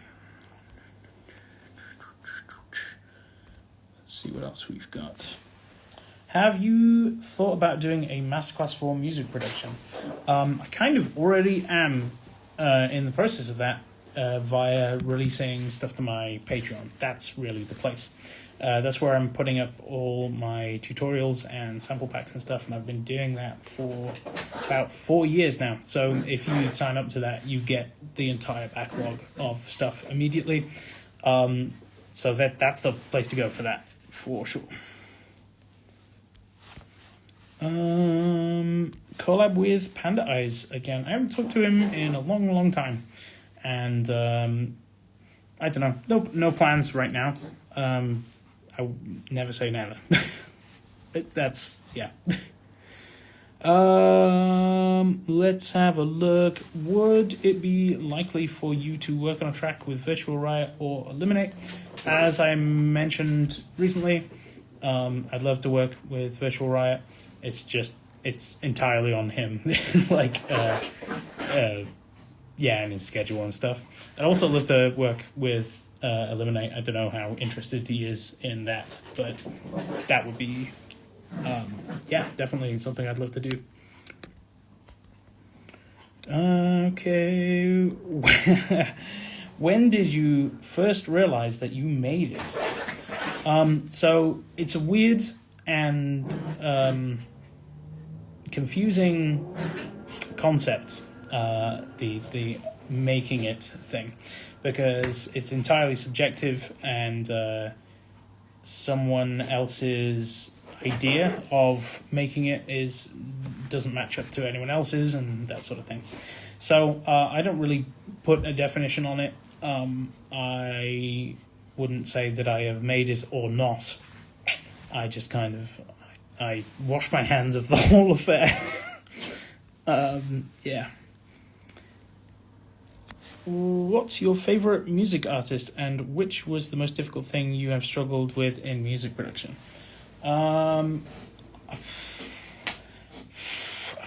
Let's see what else we've got. Have you thought about doing a masterclass for music production? I kind of already am in the process of that via releasing stuff to my Patreon. That's really the place. That's where I'm putting up all my tutorials and sample packs and stuff, and I've been doing that for about 4 years now. So if you sign up to that, you get the entire backlog of stuff immediately. So that's the place to go for that, for sure. Collab with Panda Eyes again. I haven't talked to him in a long time, and I don't know. No plans right now. I never say never. That's yeah. Let's have a look. Would it be likely for you to work on a track with Virtual Riot or Eliminate? As I mentioned recently, I'd love to work with Virtual Riot. It's entirely on him, and his schedule and stuff. I'd also love to work with Eliminate. I don't know how interested he is in that, but that would be, definitely something I'd love to do. Okay. When did you first realize that you made it? So it's a weird and confusing concept, the making it thing, because it's entirely subjective, and someone else's idea of making it doesn't match up to anyone else's and that sort of thing. So I don't really put a definition on it. I wouldn't say that I have made it or not. I just kind of I wash my hands of the whole affair. Yeah. What's your favorite music artist, and which was the most difficult thing you have struggled with in music production? I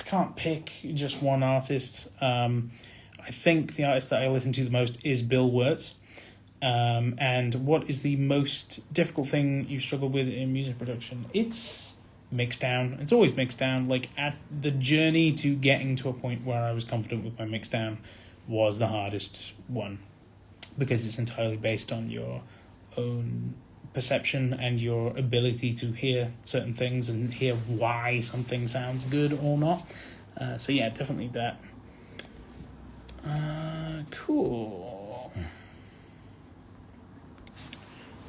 can't pick just one artist. I think the artist that I listen to the most is Bill Wirtz. And what is the most difficult thing you've struggled with in music production? It's mix down. It's always mix down. Like, at the journey to getting to a point where I was confident with my mix down was the hardest one, because it's entirely based on your own perception and your ability to hear certain things and hear why something sounds good or not. So yeah, definitely that. Cool.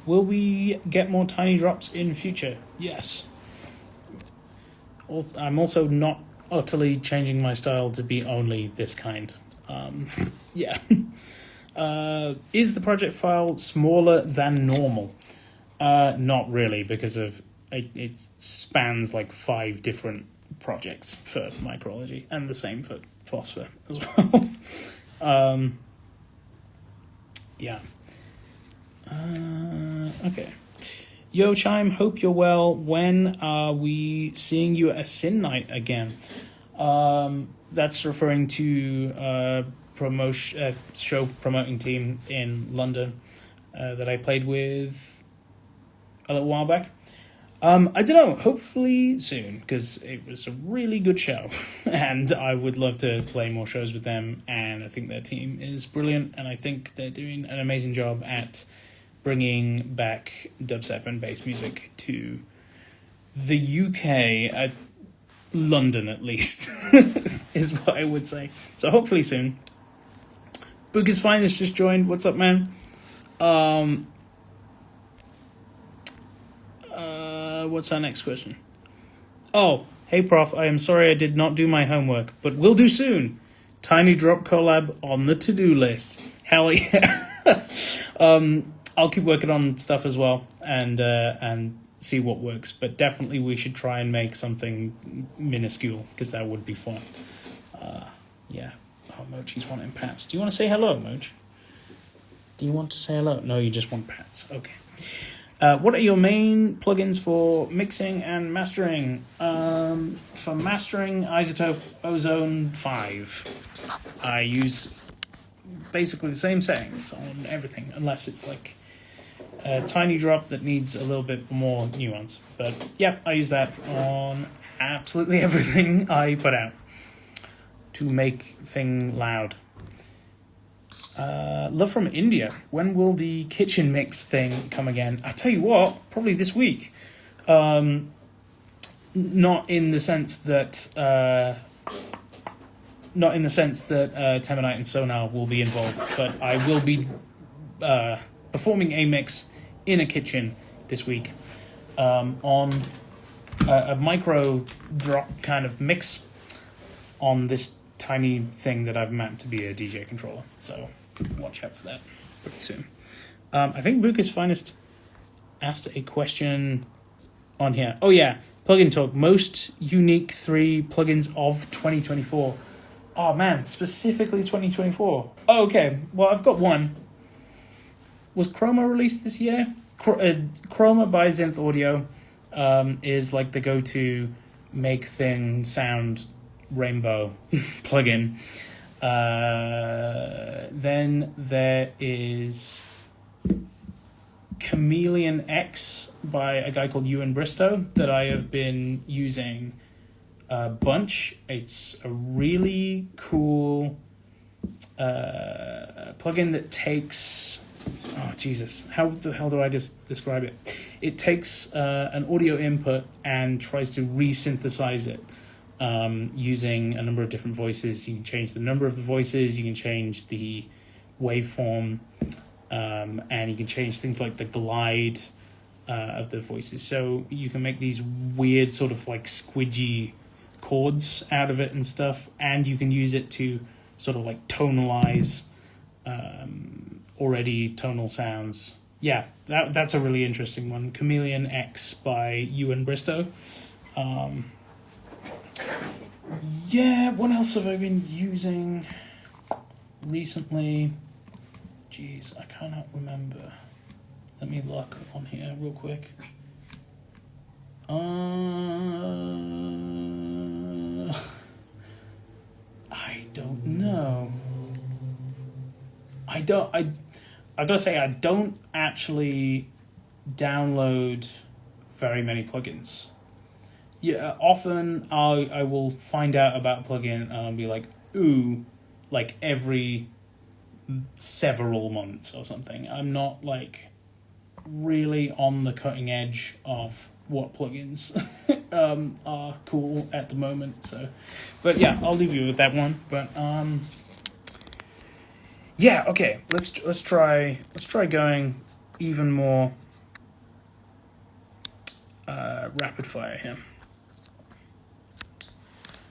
Will we get more tiny drops in future? Yes. I'm also not utterly changing my style to be only this kind. Yeah. Is the project file smaller than normal? Not really, because of it spans like 5 different projects for Micrology, and the same for Phosphor as well. Yeah. Okay. Yo, Chime, hope you're well. When are we seeing you at a Sin Night again? That's referring to show promoting team in London that I played with a little while back. I don't know, hopefully soon, because it was a really good show, and I would love to play more shows with them, and I think their team is brilliant, and I think they're doing an amazing job at bringing back dubstep and bass music to the UK, London at least, is what I would say. So hopefully soon. Book is Fine has just joined. What's up, man? What's our next question? Oh, hey, Prof. I am sorry I did not do my homework, but will do soon. Tiny Drop collab on the to-do list. Hell yeah. I'll keep working on stuff as well and see what works. But definitely we should try and make something minuscule because that would be fun. Yeah. Oh, Mochi's wanting pats. Do you want to say hello, Moch? Do you want to say hello? No, you just want pats. Okay. What are your main plugins for mixing and mastering? For mastering, Isotope Ozone 5. I use basically the same settings on everything, unless it's like a tiny drop that needs a little bit more nuance. But yeah, I use that on absolutely everything I put out to make thing loud. Love from India. When will the kitchen mix thing come again? I tell you what, probably this week. Not in the sense that Temanite and Sonar will be involved, but I will be performing a mix in a kitchen this week on a micro drop kind of mix on this tiny thing that I've mapped to be a DJ controller. So watch out for that pretty soon. I think Lucas Finest asked a question on here. Oh yeah, plugin talk. Most unique 3 plugins of 2024. Oh man, specifically 2024. Oh, okay, well I've got one. Was Chroma released this year? Chroma by Zenith Audio is like the go-to make thing sound rainbow plugin. Then there is Chameleon X by a guy called Ewan Bristow that I have been using a bunch. It's a really cool plugin that takes... Oh, Jesus. How the hell do I just describe it? It takes an audio input and tries to re-synthesize it using a number of different voices. You can change the number of the voices, you can change the waveform, and you can change things like the glide of the voices. So you can make these weird sort of like squidgy chords out of it and stuff, and you can use it to sort of like tonalize already tonal sounds. Yeah, that's a really interesting one. Chameleon X by Ewan Bristow. Yeah, what else have I been using recently? Jeez, I cannot remember. Let me look on here real quick. I don't know. I gotta say, I don't actually download very many plugins. Yeah, often I will find out about a plugin and I'll be like, ooh, like every several months or something. I'm not like really on the cutting edge of what plugins are cool at the moment. So, but yeah, I'll leave you with that one. But yeah, okay. Let's try going even more rapid fire here.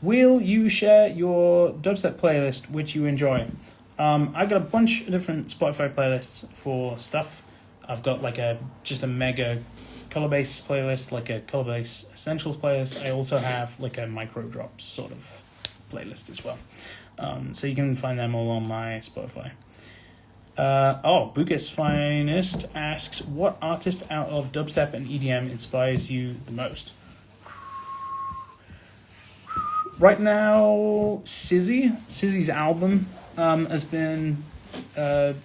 Will you share your dubstep playlist which you enjoy? I got a bunch of different Spotify playlists for stuff. I've got like just a mega color bass playlist, like a color bass essentials playlist. I also have like a micro drops sort of playlist as well. So you can find them all on my Spotify. Bucas Finest asks, what artist out of dubstep and EDM inspires you the most? Right now, Sizzy's album has been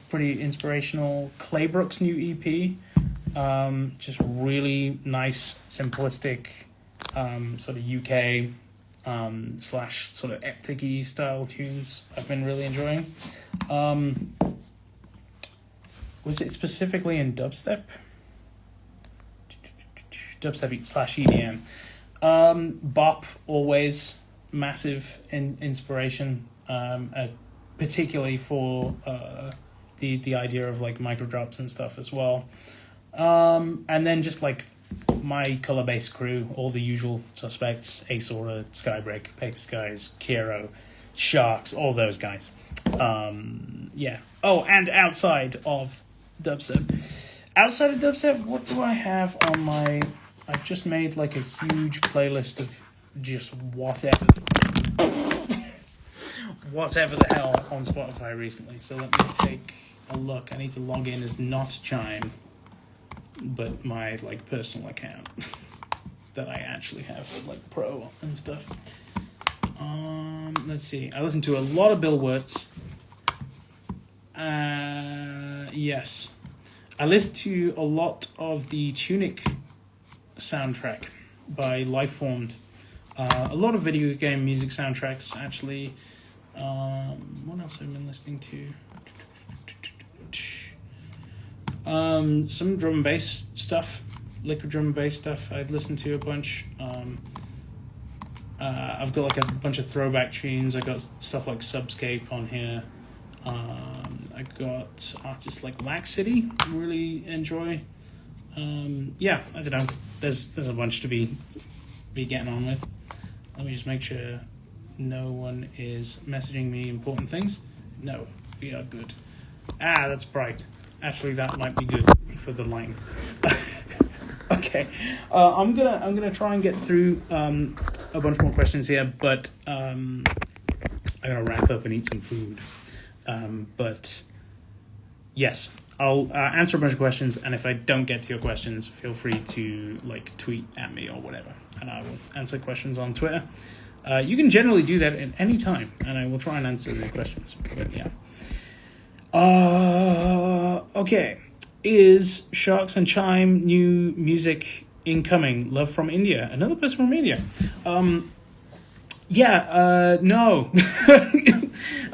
pretty inspirational. Claybrook's new EP, just really nice, simplistic, sort of UK slash sort of eptic-y style tunes I've been really enjoying. Was it specifically in dubstep? dubstep/EDM. Bop, always massive inspiration, particularly for the idea of like micro drops and stuff as well. And then just like my color-based crew, all the usual suspects: Asura, Skybreak, Paper Skies, Kiro, Sharks, all those guys. Yeah. Oh, and outside of dubstep, what do I have on my... I've just made like a huge playlist of just whatever the hell on Spotify recently. So let me take a look. I need to log in as not Chime, but my like personal account that I actually have like pro and stuff. Let's see. I listen to a lot of Bill Wirtz. Yes. I listen to a lot of the Tunic soundtrack by Lifeformed. A lot of video game music soundtracks, actually. What else have I been listening to? Some drum and bass stuff, liquid drum and bass stuff. I'd listen to a bunch. I've got like a bunch of throwback tunes. I got stuff like Subscape on here. I got artists like Laxcity, really enjoy. Yeah, I don't know. There's a bunch to be getting on with. Let me just make sure no one is messaging me important things. No, we are good. That's bright. Actually, that might be good for the line. Okay, I'm gonna try and get through a bunch more questions here, but I gotta wrap up and eat some food. But yes, I'll answer a bunch of questions, and if I don't get to your questions, feel free to like tweet at me or whatever, and I will answer questions on Twitter. You can generally do that at any time, and I will try and answer the questions. But yeah. Okay. Is Sharks and Chime new music incoming? Love from India. Another person from India. No.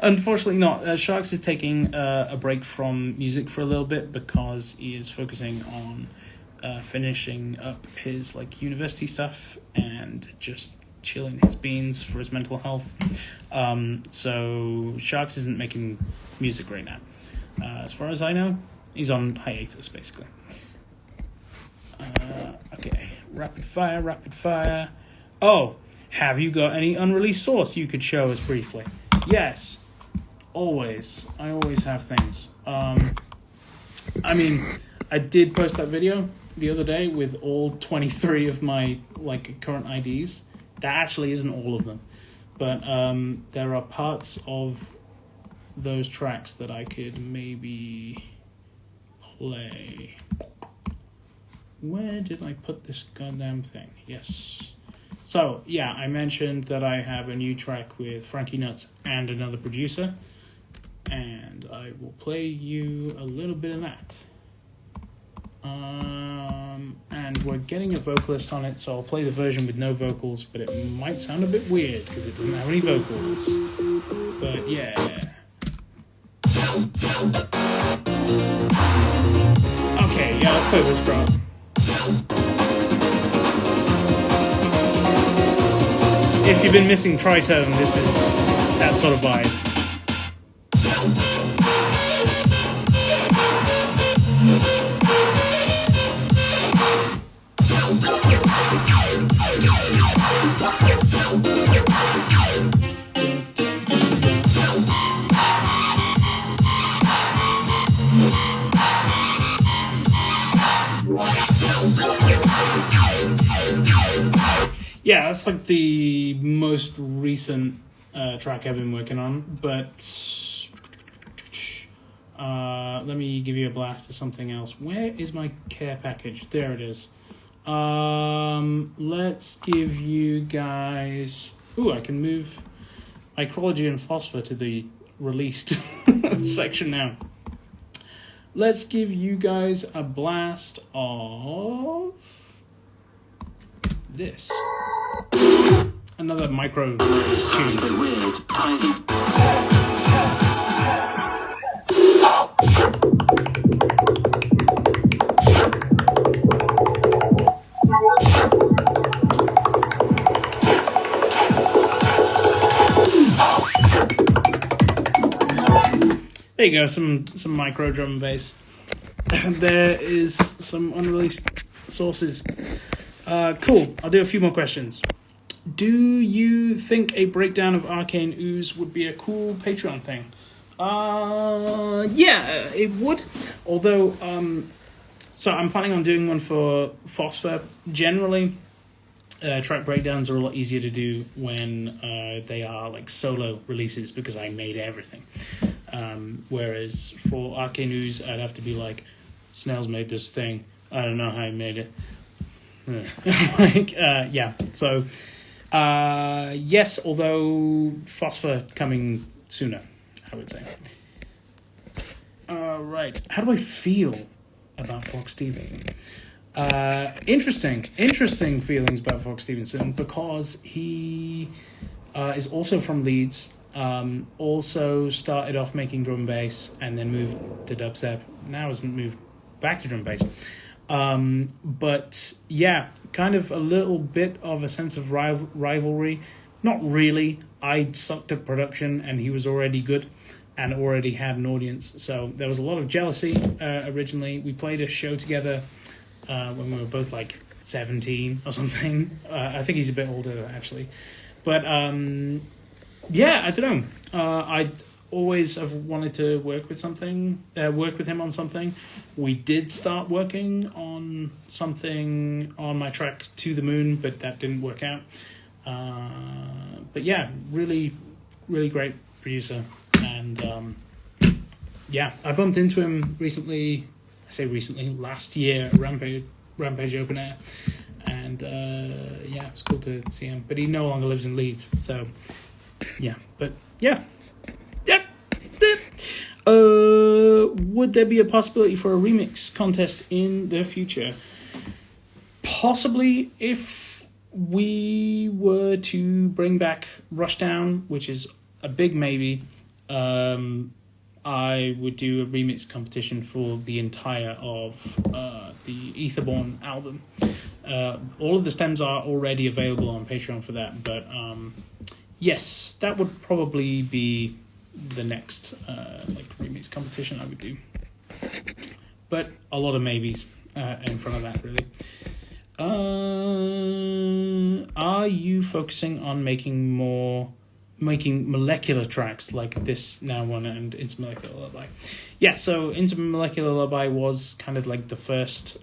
Unfortunately not. Sharks is taking a break from music for a little bit because he is focusing on finishing up his like university stuff and just chilling his beans for his mental health. So Sharks isn't making music right now. As far as I know, he's on hiatus basically. Okay, rapid fire. Oh, have you got any unreleased source you could show us briefly? Yes, always. I always have things. I mean, I did post that video the other day with all 23 of my like current IDs. That actually isn't all of them, but there are parts of those tracks that I could maybe play. Where did I put this goddamn thing? Yes. So, yeah, I mentioned that I have a new track with Frankie Nuts and another producer, and I will play you a little bit of that. And we're getting a vocalist on it, so I'll play the version with no vocals, but it might sound a bit weird because it doesn't have any vocals. But yeah. Okay, yeah, let's play this drop. If you've been missing tritone, this is that sort of vibe. Yeah, that's like the most recent track I've been working on, but let me give you a blast of something else. Where is my care package? There it is. Let's give you guys... Ooh, I can move Micrology and Phosphor to the released section now. Let's give you guys a blast of this. Another micro tune. There you go, some micro drum and bass. There is some unreleased sources. Cool. I'll do a few more questions. Do you think a breakdown of Arcane Ooze would be a cool Patreon thing? Yeah, it would. Although, so I'm planning on doing one for Phosphor. Generally, track breakdowns are a lot easier to do when they are like solo releases because I made everything. Whereas for Arcane Ooze, I'd have to be like, Snails made this thing. I don't know how he made it. Yeah. So, yes, although Phosphor coming sooner, I would say. Right. How do I feel about Fox Stevenson? Interesting feelings about Fox Stevenson because he is also from Leeds. Also started off making drum and bass and then moved to dubstep. Now has moved back to drum and bass. But yeah, kind of a little bit of a sense of rivalry. Not really. I sucked at production and he was already good and already had an audience. So there was a lot of jealousy originally. We played a show together when we were both like 17 or something. I think he's a bit older actually. But yeah, I don't know. I always have wanted to work with him on something. We did start working on something on my track To the Moon, but that didn't work out. But yeah, really, really great producer. And yeah, I bumped into him recently. I say recently, last year at Rampage Open Air. And yeah, it was cool to see him. But he no longer lives in Leeds, so yeah. But yeah. Would there be a possibility for a remix contest in the future? Possibly, if we were to bring back Rushdown, which is a big maybe. I would do a remix competition for the entire of the Etherborn album. All of the stems are already available on Patreon for that, but yes, that would probably be the next like remix competition I would do. But a lot of maybes in front of that, really. Are you focusing on making molecular tracks like this now one and Intermolecular Lullaby? Yeah, so Intermolecular Lullaby was kind of like the first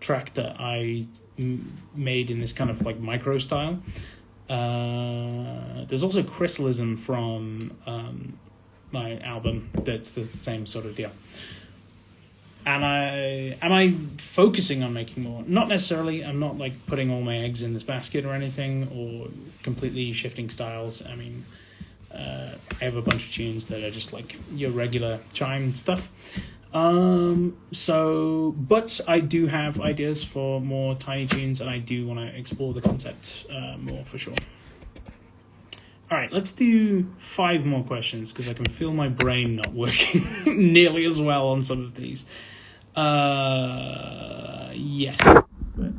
track that I made in this kind of like micro style. There's also Crystalism from my album that's the same sort of deal. Am I focusing on making more? Not necessarily. I'm not like putting all my eggs in this basket or anything, or completely shifting styles. I mean, I have a bunch of tunes that are just like your regular Chime stuff. But I do have ideas for more tiny tunes, and I do want to explore the concept more for sure. All right, let's do 5 more questions because I can feel my brain not working nearly as well on some of these. Yes. But,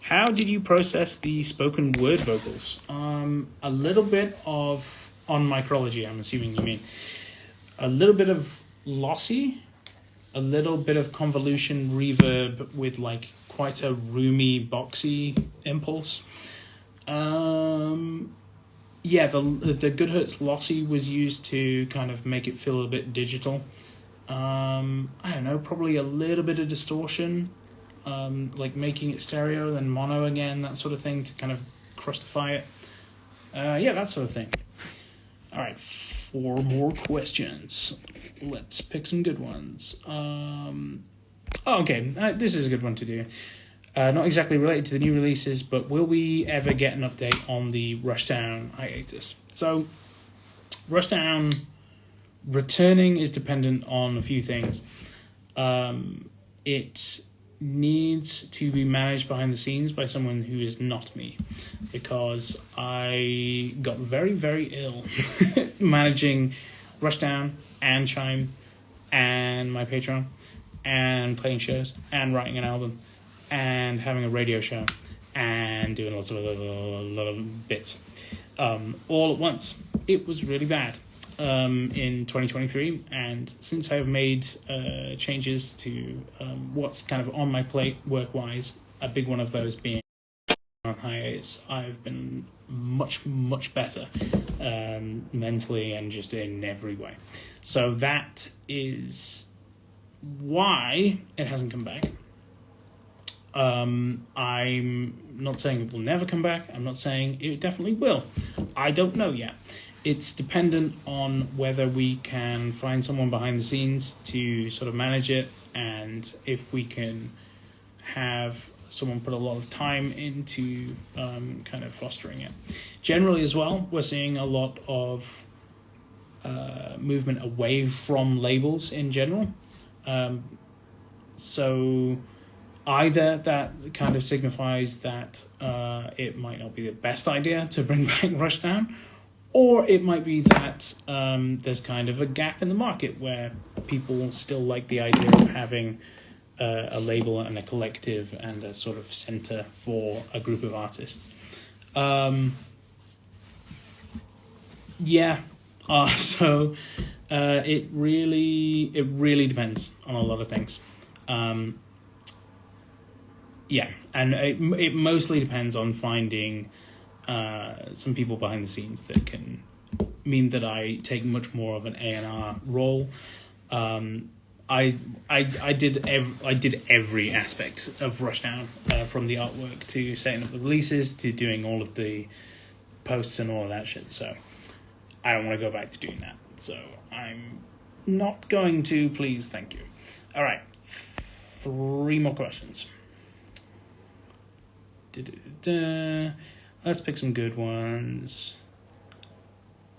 how did you process the spoken word vocals? A little bit of, on Micrology, I'm assuming you mean. A little bit of lossy, a little bit of convolution reverb with like quite a roomy, boxy impulse. Yeah, the Goodhertz lossy was used to kind of make it feel a bit digital. I don't know, probably a little bit of distortion, like making it stereo, then mono again, that sort of thing to kind of crustify it. Yeah, that sort of thing. All right, 4 more questions. Let's pick some good ones. Okay, this is a good one to do. Not exactly related to the new releases, but will we ever get an update on the Rushdown hiatus? So, Rushdown returning is dependent on a few things. It needs to be managed behind the scenes by someone who is not me, because I got very, very ill managing Rushdown and Chime and my Patreon and playing shows and writing an album and having a radio show and doing lots of a lot of bits all at once. It was really bad. in 2023, and since I've made changes to what's kind of on my plate work-wise, a big one of those being on hiatus, I've been much better mentally and just in every way. So that is why it hasn't come back. I'm not saying it will never come back. I'm not saying it definitely will. I don't know yet. It's dependent on whether we can find someone behind the scenes to sort of manage it, and if we can have someone put a lot of time into kind of fostering it. Generally as well, we're seeing a lot of movement away from labels in general. So either that kind of signifies that it might not be the best idea to bring back Rushdown, or it might be that there's kind of a gap in the market where people still like the idea of having a label and a collective and a sort of center for a group of artists. So it really depends on a lot of things. And it mostly depends on finding some people behind the scenes that can mean that I take much more of an A&R role. I did every aspect of Rushdown, from the artwork to setting up the releases to doing all of the posts and all of that shit. So I don't want to go back to doing that. So I'm not going to, please, thank you. All right, 3 more questions. Let's pick some good ones.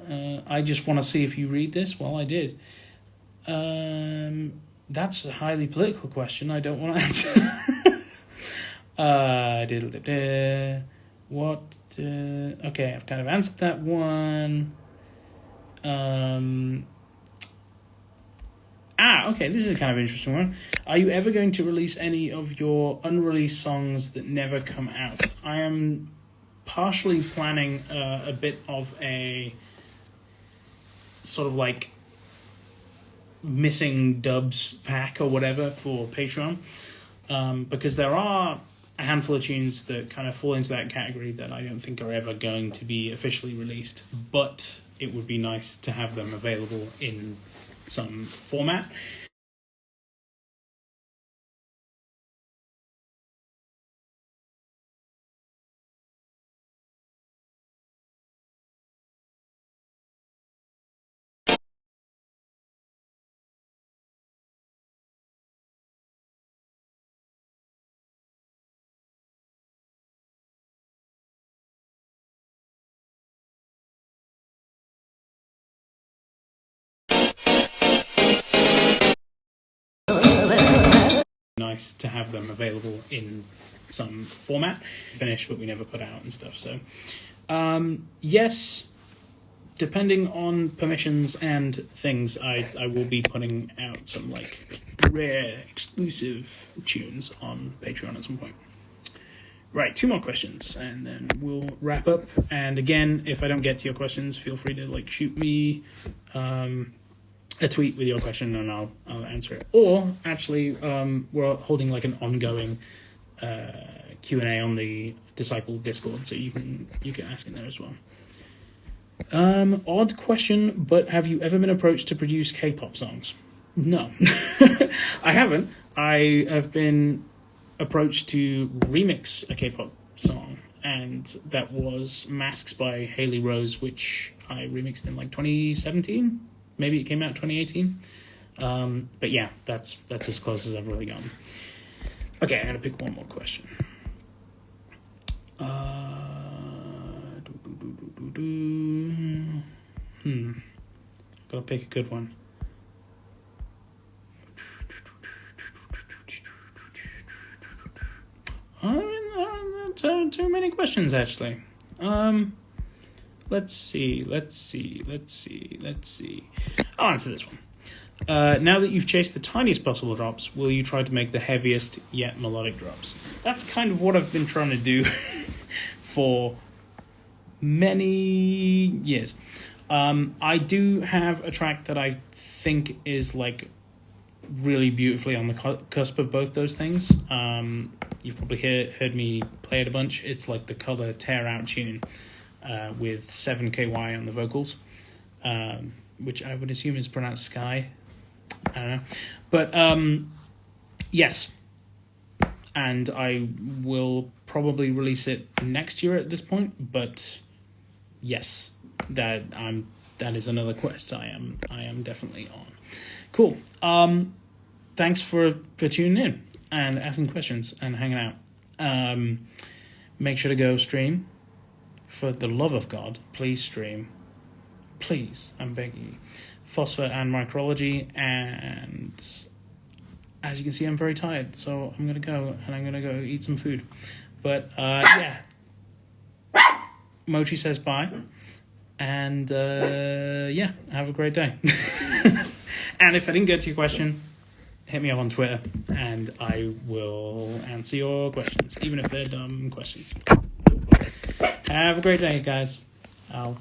I just want to see if you read this. Well, I did. That's a highly political question I don't want to answer. What? Okay, I've kind of answered that one. Okay, this is a kind of interesting one. Are you ever going to release any of your unreleased songs that never come out? I am partially planning a bit of a sort of like missing dubs pack or whatever for Patreon, because there are a handful of tunes that kind of fall into that category that I don't think are ever going to be officially released, but it would be nice to have them available in some format. Nice to have them available in some format, finished but we never put out and stuff. So yes, depending on permissions and things, I will be putting out some like rare exclusive tunes on Patreon at some point. Right, 2 more questions and then we'll wrap up. And again, if I don't get to your questions, feel free to like shoot me a tweet with your question and I'll answer it. Or actually, we're holding like an ongoing Q&A on the Disciple Discord, so you can ask in there as well. Odd question, but have you ever been approached to produce K-pop songs? No, I haven't. I have been approached to remix a K-pop song, and that was Masks by Haley Rose, which I remixed in like 2017. Maybe it came out in 2018. But yeah, that's as close as I've really gotten. Okay, I'm going to pick one more question. Gotta pick a good one. Too many questions, actually. Let's see. I'll answer this one. Now that you've chased the tiniest possible drops, will you try to make the heaviest yet melodic drops? That's kind of what I've been trying to do for many years. I do have a track that I think is like really beautifully on the cusp of both those things. You've probably heard me play it a bunch. It's like the Color Tear Out tune with 7KY on the vocals, which I would assume is pronounced Sky. I don't know. But yes. And I will probably release it next year at this point. But yes, that is another quest I am definitely on. Cool. Thanks for tuning in and asking questions and hanging out. Make sure to go stream. For the love of God, please stream. Please, I'm begging you. Phosphor and Micrology, and as you can see, I'm very tired, so I'm gonna go eat some food. But yeah, Mochi says bye, and yeah, have a great day. And if I didn't get to your question, hit me up on Twitter, and I will answer your questions, even if they're dumb questions. Have a great day, guys. I'll